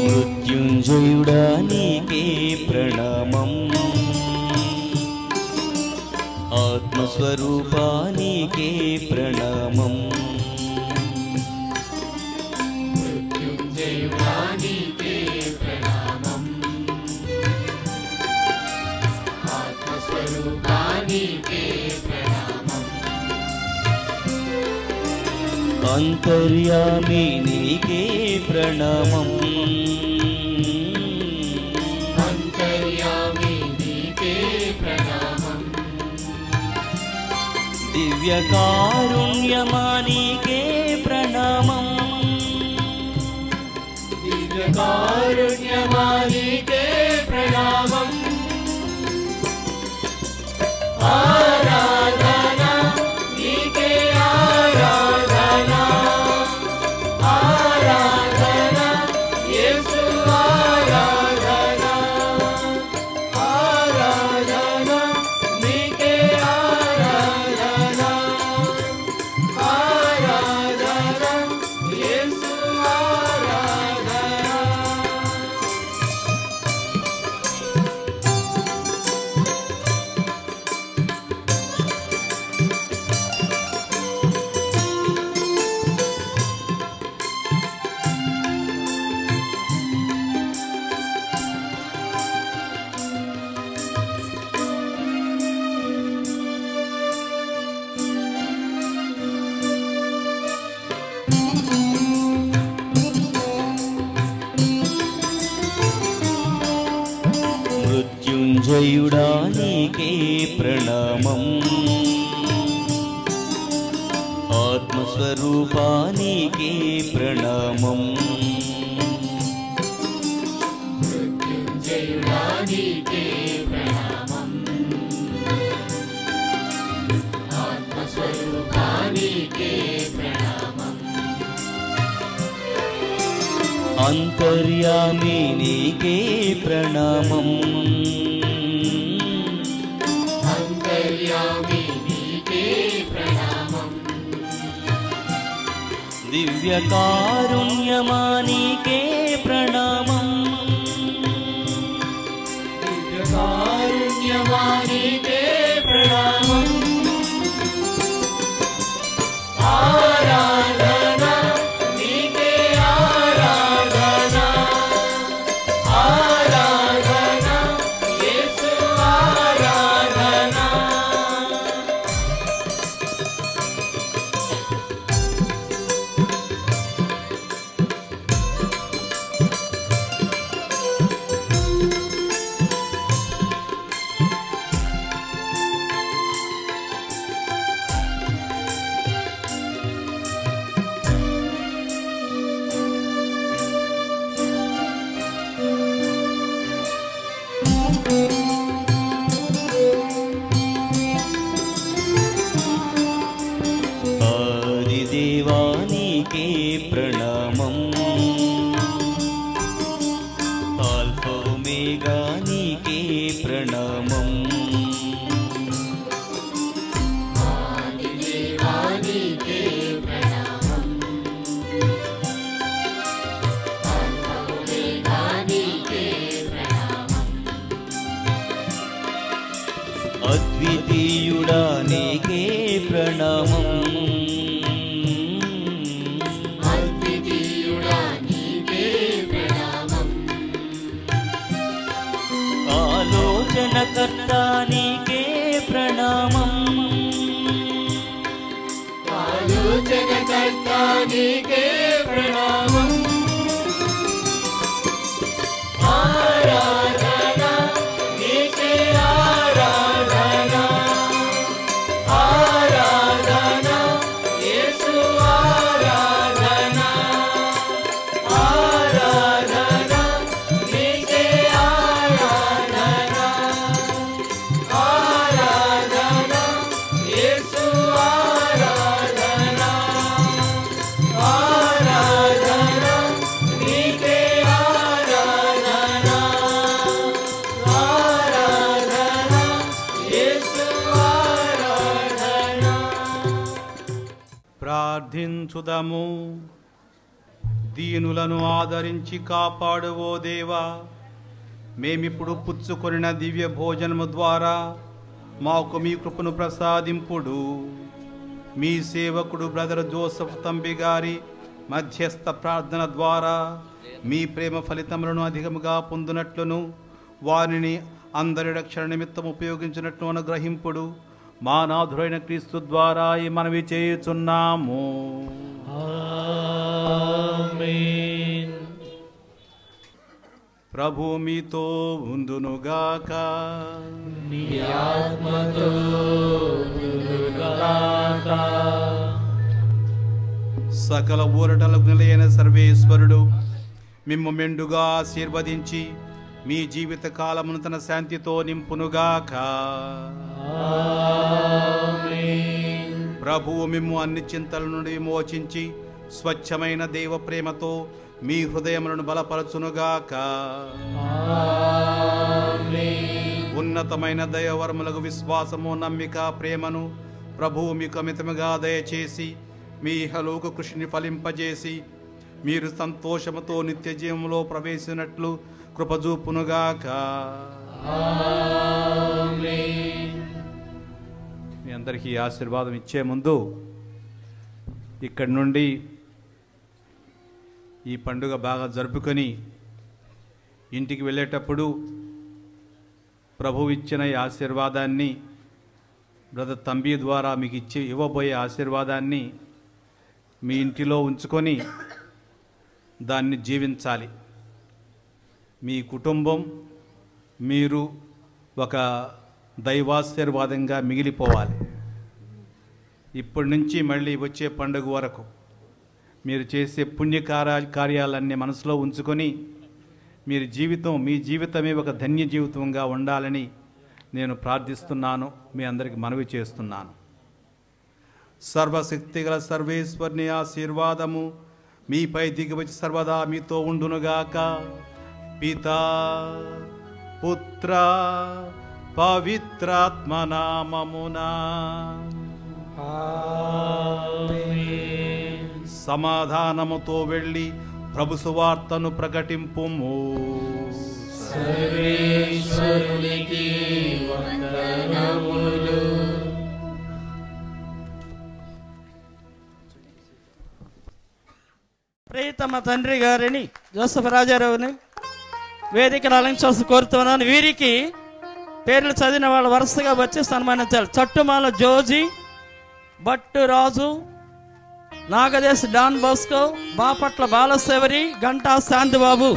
మృత్యుంజయుడా నీకే ప్రణామం ఆత్మస్వరూపా నీకే ప్రణామం మృత్యుంజయుడా నీకే ప్రణామం ఆత్మస్వరూపా నీకే ప్రణామం అంతర్యామి నీకే ప్రణామం అంతర్యామి నీకే ప్రణామం దివ్యకారుణ్యమా నీకే ప్రణామం దివ్యకారుణ్యమా నీకే ప్రణామం ఆరాధన నీకే ఆరాధన ఆరాధన యేసు ఆరాధన ఆరాధన నీకే ఆరాధన ఆరాధన యేసు ఆరాధన మృత్యుంజయుడా నీకే ప్రణామం ఆత్మస్వరూపా నీకే ప్రణామం మృత్యుంజయుడా నీకే ప్రణామం ఆత్మస్వరూపా నీకే ప్రణామం అంతర్యామి నీకే ప్రణామం అంతర్యామి నీకే ప్రణామం దివ్యకారుణ్యమా నీకే ప్రణామం దివ్యకారుణ్యమా నీకే ప్రణామం ఆరాధన నీకే ఆరాధన ఆరాధన యేసు ఆరాధన ఆదిదేవా నీకే ప్రణామం ఆల్ఫా ఒమేగా నీకే ప్రణామం ఆదిదేవా నీకే ప్రణామం ఆల్ఫా ఒమేగా నీకే ప్రణామం అద్వితీయుడా నీకే ప్రణామం అద్వితీయుడా నీకే ప్రణామం ఆలోచనకర్త నీకే ప్రణామం ఆలోచనకర్త నీకే ప్రణామం ఆరాధన నీకే ఆరాధన ఆరాధన యేసు ఆరాధన ఆరాధన నీకే ఆరాధన ఆరాధన యేసు ఆరాధన ఆరాధన నీకే ఆరాధన ఆరాధన యేసు ఆరాధన. ప్రార్థించుదము. దీనులను ఆదరించి కాపాడువో దేవా, మేమిప్పుడు పుచ్చుకొనిన దివ్య భోజనము ద్వారా మాకు మీ కృపను ప్రసాదింపుడు. మీ సేవకుడు బ్రదర్ జోసఫ్ తంబి గారి మధ్యస్థ ప్రార్థన ద్వారా మీ ప్రేమ ఫలితములను అధికముగా పొందినట్లును వారిని అందరి రక్షణ నిమిత్తం ఉపయోగించినట్లు అనుగ్రహింపుడు. మా నాథుడైన క్రీస్తు ద్వారా ఈ మనవి చేయుచున్నాము. ఆమేన్. ప్రభు మీతో ఉందునుగాక. నీ ఆత్మతో ఉండుగాక. సకల ఊరటలకు నిలయైన సర్వేశ్వరుడు మిమ్ము మెండుగా ఆశీర్వదించి మీ జీవిత కాలమును తన శాంతితో నింపునుగాక. ఆమేన్. ప్రభువు మిమ్ము అన్ని చింతల నుండి విమోచించి స్వచ్ఛమైన దైవ ప్రేమతో మీ హృదయములను బలపరచునుగాక. ఆమేన్. ఉన్నతమైన దైవవరములకు విశ్వాసము, నమ్మిక, ప్రేమను ప్రభువు మీకు అమితముగా దయచేసి మీ ఇహలోక కృషిని ఫలింపజేసి మీరు సంతోషముతో నిత్య జీవంలో ప్రవేశించినట్లు కృపజూపునుగాక. ఆమేన్. మీ అందరికీ ఆశీర్వాదం ఇచ్చే ముందు ఇక్కడి నుండి ఈ పండుగ బాగా జరుపుకొని ఇంటికి వెళ్ళేటప్పుడు ప్రభువు ఇచ్చిన ఈ ఆశీర్వాదాన్ని, బ్రదర్ తంబి ద్వారా మీకు ఇవ్వబోయే ఆశీర్వాదాన్ని మీ ఇంటిలో ఉంచుకొని దాన్ని జీవించాలి. మీ కుటుంబం, మీరు ఒక దైవాశీర్వాదంగా మిగిలిపోవాలి. ఇప్పటి నుంచి మళ్ళీ వచ్చే పండుగ వరకు మీరు చేసే కార్యాలన్నీ మనసులో ఉంచుకొని మీ జీవితమే ఒక ధన్య జీవితంగా ఉండాలని నేను ప్రార్థిస్తున్నాను. మీ అందరికి మనవి చేస్తున్నాను. సర్వశక్తిగల సర్వేశ్వరుని ఆశీర్వాదము మీపై దిగివచ్చి సర్వదా మీతో ఉండునుగాక. పితా, పుత్ర, పవిత్రాత్మ నామమునా. సమాధానముతో వెళ్ళి ప్రభు సువార్తను ప్రకటింపుము. సర్వేశ్వరునికి వందనములు. ప్రియతమ తండ్రి గారిని జోసఫ్ రాజారావుని వేదికను అలంకరించాల్సి కోరుతున్నాను. వీరికి పేర్లు చదివిన వాళ్ళు వరుసగా వచ్చి సన్మానించాలి. చట్టుమాల జోజీ, భట్టు రాజు, నాగదేశ్ డాన్ బోస్కో, బాపట్ల బాలశేవరి, గంటా శాంతిబాబు.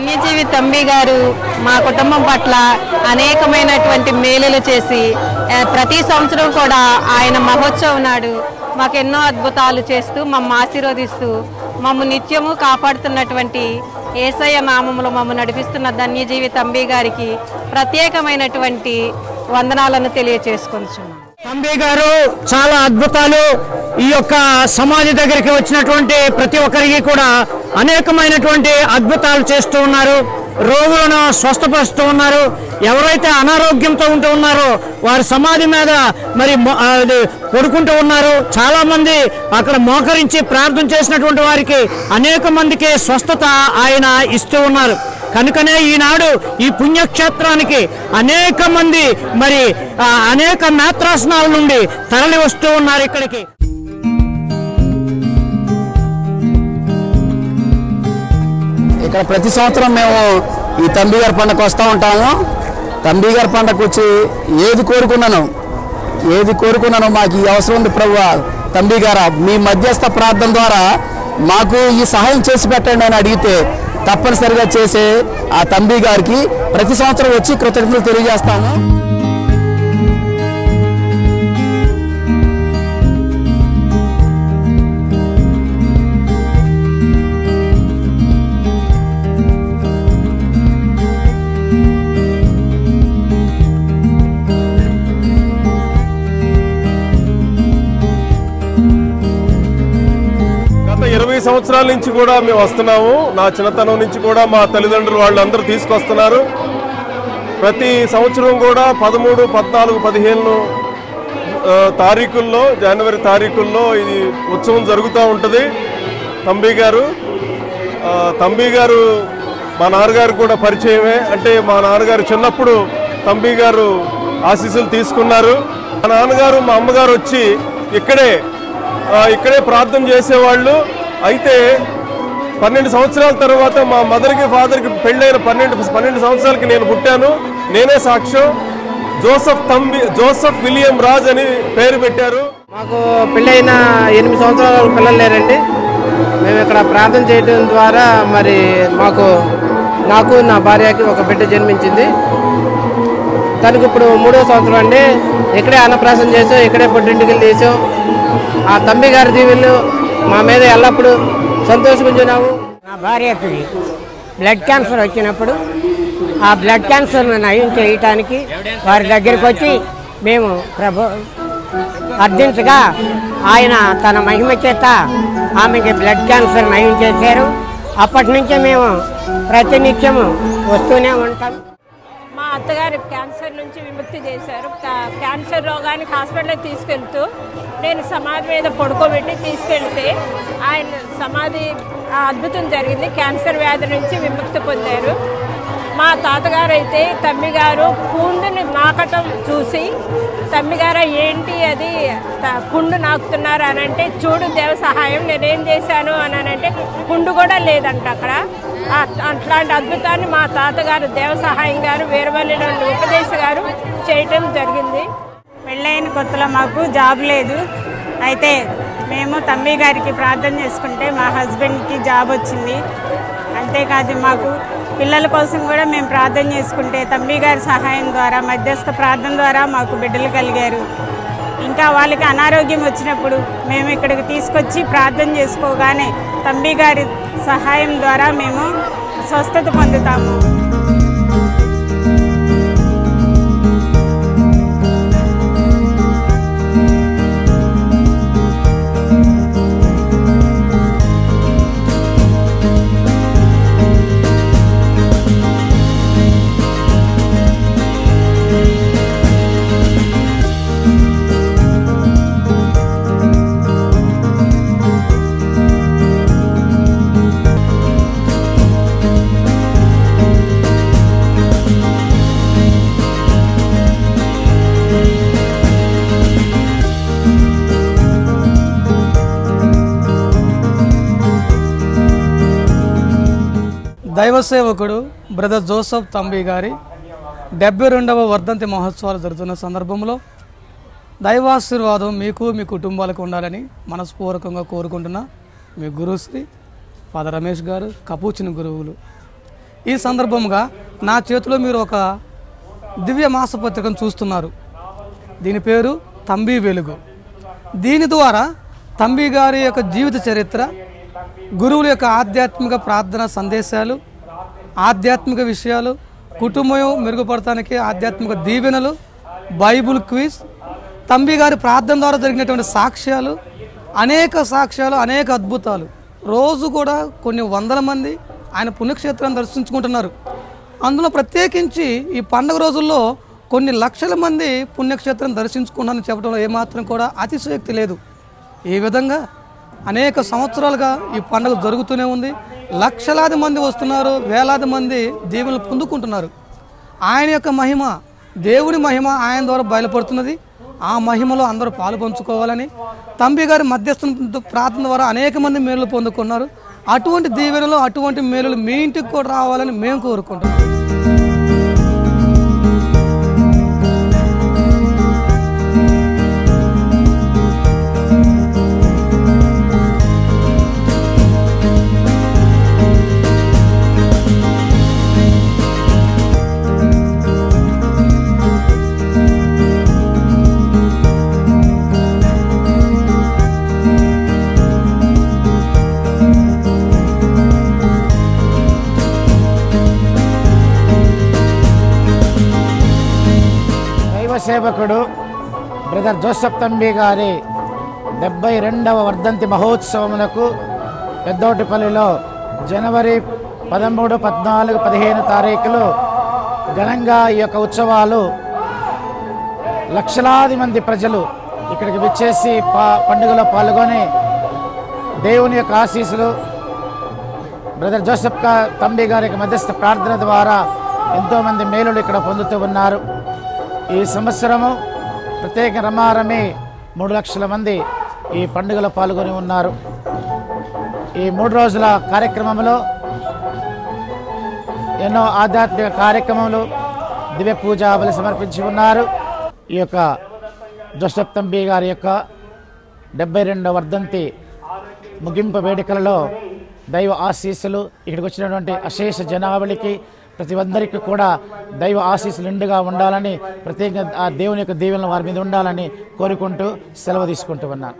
ధన్యజీవి తంబి గారు మా కుటుంబం పట్ల అనేకమైనటువంటి మేలులు చేసి ప్రతి సంవత్సరం కూడా ఆయన మహోత్సవం నాడు మాకెన్నో అద్భుతాలు చేస్తూ మమ్మల్ని ఆశీర్వదిస్తూ మమ్ము నిత్యము కాపాడుతున్నటువంటి యేసయ్య నామములో మమ్ము నడిపిస్తున్న ధన్యజీవి తంబి గారికి ప్రత్యేకమైనటువంటి వందనాలను తెలియచేసుకుంటున్నాం. తంబి గారు చాలా అద్భుతాలు ఈ యొక్క సమాజం దగ్గరికి వచ్చినటువంటి ప్రతి ఒక్కరికి కూడా అనేకమైనటువంటి అద్భుతాలు చేస్తూ ఉన్నారు. రోగులను స్వస్థపరుస్తూ ఉన్నారు. ఎవరైతే అనారోగ్యంతో ఉంటూ ఉన్నారో వారి సమాధి మీద మరి పడుకుంటూ ఉన్నారు. చాలా మంది అక్కడ మోకరించి ప్రార్థన చేసినటువంటి వారికి అనేక మందికి స్వస్థత ఆయన ఇస్తూ ఉన్నారు. కనుకనే ఈనాడు ఈ పుణ్యక్షేత్రానికి అనేక మంది మరి అనేక నేత్రాసనాల నుండి తరలి వస్తూ ఉన్నారు ఇక్కడికి. ఇక్కడ ప్రతి సంవత్సరం మేము ఈ తంబి గారి పండగకు వస్తూ ఉంటాము. తంబి గారి పండగకు వచ్చి ఏది కోరుకున్నానో మాకు ఈ అవసరం ఉంది ప్రభువా, తంబి గారా మీ మధ్యస్థ ప్రార్థన ద్వారా మాకు ఈ సహాయం చేసి పెట్టండి అని అడిగితే తప్పనిసరిగా చేసే ఆ తంబి గారికి ప్రతి సంవత్సరం వచ్చి కృతజ్ఞతలు తెలియజేస్తాము. గత 20 సంవత్సరాల నుంచి కూడా మేము వస్తున్నాము. నా చిన్నతనం నుంచి కూడా మా తల్లిదండ్రులు వాళ్ళందరూ తీసుకొస్తున్నారు. ప్రతి సంవత్సరం కూడా 13, 14, 15 తారీఖుల్లో, జనవరి తారీఖుల్లో ఇది ఉత్సవం జరుగుతూ ఉంటుంది. తంబి గారు మా నాన్నగారు కూడా పరిచయమే. అంటే మా నాన్నగారు చిన్నప్పుడు తంబి గారు ఆశీస్సులు తీసుకున్నారు. మా నాన్నగారు మా అమ్మగారు వచ్చి ఇక్కడే ప్రార్థన చేసేవాళ్ళు. అయితే 12 సంవత్సరాల తర్వాత మా మదర్కి ఫాదర్కి పెళ్ళైన 12 సంవత్సరాలకి నేను పుట్టాను. నేనే సాక్ష్యం. జోసెఫ్ విలియం రాజ్ అని పేరు పెట్టారు. మాకు పెళ్ళైన 8 సంవత్సరాల పిల్లలు లేరండి. మేము ఇక్కడ ప్రార్థన చేయడం ద్వారా మరి నాకు నా భార్యకి ఒక బిడ్డ జన్మించింది. తనకు ఇప్పుడు 3వ సంవత్సరం అండి. ఇక్కడే అన్నప్రాసన చేసాం, ఇక్కడే పొట్టింటికి తీసాం. ఆ తంబి గారి దీవెనలు మా మీద ఎల్లప్పుడూ సంతోషించున్నాము. నా భార్యకి బ్లడ్ క్యాన్సర్ వచ్చినప్పుడు ఆ బ్లడ్ క్యాన్సర్ను నయం చేయటానికి వారి దగ్గరికి వచ్చి మేము అర్థించగా ఆయన తన మహిమ చేత ఆమెకి బ్లడ్ క్యాన్సర్ నయం చేశారు. అప్పటి నుంచే మేము ప్రతినిత్యము వస్తూనే ఉంటాం. మా అత్తగారి క్యాన్సర్ నుంచి విముక్తి చేశారు. క్యాన్సర్ రోగానికి హాస్పిటల్కి తీసుకెళ్తూ నేను సమాధి మీద పడుకోబెట్టి తీసుకెళ్తే ఆయన సమాధి అద్భుతం జరిగింది. క్యాన్సర్ వ్యాధి నుంచి విముక్తి పొందారు. మా తాతగారు అయితే తంబి గారు పుండుని నాకటం చూసి తంబి గారు ఏంటి అది పుండు నాకుతున్నారు అని అంటే, చూడు దేవ సహాయం నేనేం చేశాను అని అంటే పుండు కూడా లేదంట అక్కడ. అట్లాంటి అద్భుతాన్ని మా తాతగారు దేవ సహాయం గారు వీరవల్లిలోని ఉపదేశ గారు చేయటం జరిగింది. పెళ్ళైన కొత్తలో మాకు జాబ్ లేదు. అయితే మేము తంబి గారికి ప్రార్థన చేసుకుంటే మా హస్బెండ్కి జాబ్ వచ్చింది. అంతేకాదు మాకు పిల్లల కోసం కూడా మేము ప్రార్థన చేసుకుంటే తంబి గారి సహాయం ద్వారా, మధ్యస్థ ప్రార్థన ద్వారా మాకు బిడ్డలు కలిగారు. ఇంకా వాళ్ళకి అనారోగ్యం వచ్చినప్పుడు మేము ఇక్కడికి తీసుకొచ్చి ప్రార్థన చేసుకోగానే తంబి గారి సహాయం ద్వారా మేము స్వస్థత పొందుతాము. దైవ సేవకుడు బ్రదర్ జోసెఫ్ తంబి గారి 72వ వర్ధంతి మహోత్సవాలు జరుగుతున్న సందర్భంలో దైవాశీర్వాదం మీకు మీ కుటుంబాలకు ఉండాలని మనస్పూర్వకంగా కోరుకుంటున్నా మీ గురుశ్రీ ఫాదర్ రమేష్ గారు, కపూచిన గురువులు. ఈ సందర్భంగా నా చేతిలో మీరు ఒక దివ్య మాసపత్రికను చూస్తున్నారు. దీని పేరు తంబి వెలుగు. దీని ద్వారా తంబి గారి యొక్క జీవిత చరిత్ర, గురువుల యొక్క ఆధ్యాత్మిక ప్రార్థన సందేశాలు, ఆధ్యాత్మిక విషయాలు, కుటుంబం మెరుగుపడటానికి ఆధ్యాత్మిక దీవెనలు, బైబుల్ క్విజ్, తంబి గారి ప్రార్థన ద్వారా జరిగినటువంటి సాక్ష్యాలు, అనేక అద్భుతాలు. రోజు కూడా కొన్ని వందల మంది ఆయన పుణ్యక్షేత్రాన్ని దర్శించుకుంటున్నారు. అందులో ప్రత్యేకించి ఈ పండుగ రోజుల్లో కొన్ని లక్షల మంది పుణ్యక్షేత్రం దర్శించుకున్నారని చెప్పడంలో ఏమాత్రం కూడా అతిశయోక్తి లేదు. ఈ విధంగా అనేక సంవత్సరాలుగా ఈ పండుగ జరుగుతూనే ఉంది. లక్షలాది మంది వస్తున్నారు, వేలాది మంది దీవెనలు పొందుకుంటున్నారు. ఆయన యొక్క మహిమ, దేవుని మహిమ ఆయన ద్వారా బయలుపడుతున్నది. ఆ మహిమలో అందరూ పాలు పంచుకోవాలని తంబి గారి మధ్యస్థ ప్రార్థన ద్వారా అనేక మంది మేలులు పొందుకున్నారు. అటువంటి దీవెనలు, అటువంటి మేలులు మీ ఇంటికి కూడా రావాలని మేము కోరుకుంటున్నాం. సేవకుడు బ్రదర్ జోసెఫ్ తంబి గారి 72వ వర్ధంతి మహోత్సవములకు పెద్దోటిపల్లిలో జనవరి 13, 14, 15 తారీఖులు ఘనంగా ఈ యొక్క ఉత్సవాలు లక్షలాది మంది ప్రజలు ఇక్కడికి విచ్చేసి పండుగలో పాల్గొని దేవుని యొక్క ఆశీస్సులు, బ్రదర్ జోసెఫ్ తంబి గారి యొక్క మధ్యస్థ ప్రార్థన ద్వారా ఎంతోమంది మేలులు ఇక్కడ పొందుతూ ఉన్నారు. ఈ సంవత్సరము ప్రత్యేక రమారమి 3 లక్షల మంది ఈ పండుగలో పాల్గొని ఉన్నారు. ఈ 3 రోజుల కార్యక్రమంలో ఎన్నో ఆధ్యాత్మిక కార్యక్రమాలు, దివ్య పూజా బలి సమర్పించి ఉన్నారు. ఈ యొక్క జోసెఫ్ తంబి గారి యొక్క 72వ వర్ధంతి ముగింపు వేడుకలలో దైవ ఆశీస్సులు, ఇక్కడికి వచ్చినటువంటి అశేష జనావళికి ప్రతి ఒక్కరికి కూడా దైవ ఆశీస్సులు నిండుగా ఉండాలని, ప్రత్యేకంగా ఆ దేవుని యొక్క దీవెనలు వారి మీద ఉండాలని కోరుకుంటూ సెలవు తీసుకుంటూ ఉన్నాను.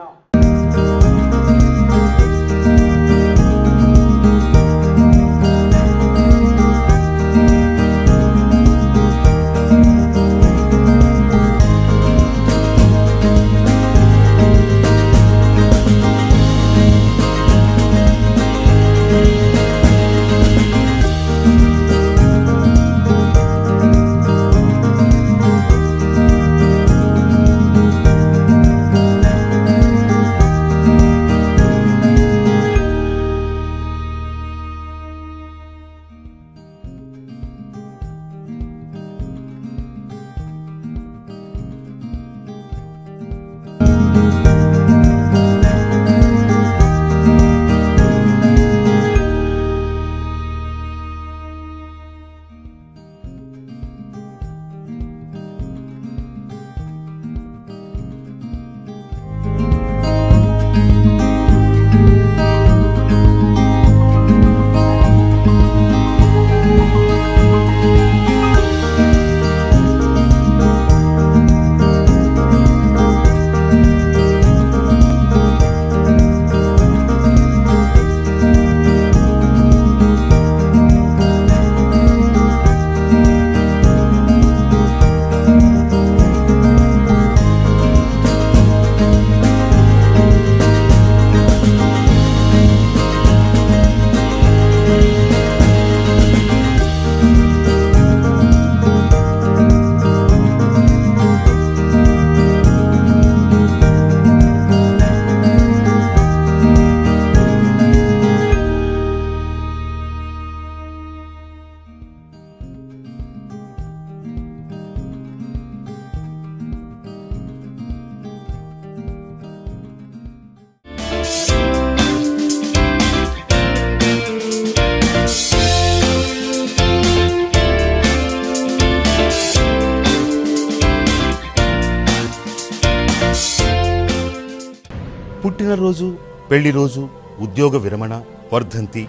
పుట్టినరోజు, పెళ్లిరోజు, ఉద్యోగ విరమణ, వర్ధంతి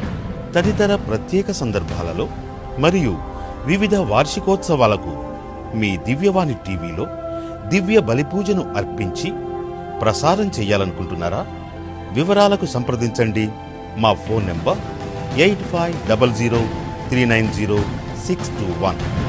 తదితర ప్రత్యేక సందర్భాలలో మరియు వివిధ వార్షికోత్సవాలకు మీ దివ్యవాణి టీవీలో దివ్య బలిపూజను అర్పించి ప్రసారం చేయాలనుకుంటున్నారా? వివరాలకు సంప్రదించండి. మా ఫోన్ నెంబర్ 8500390621.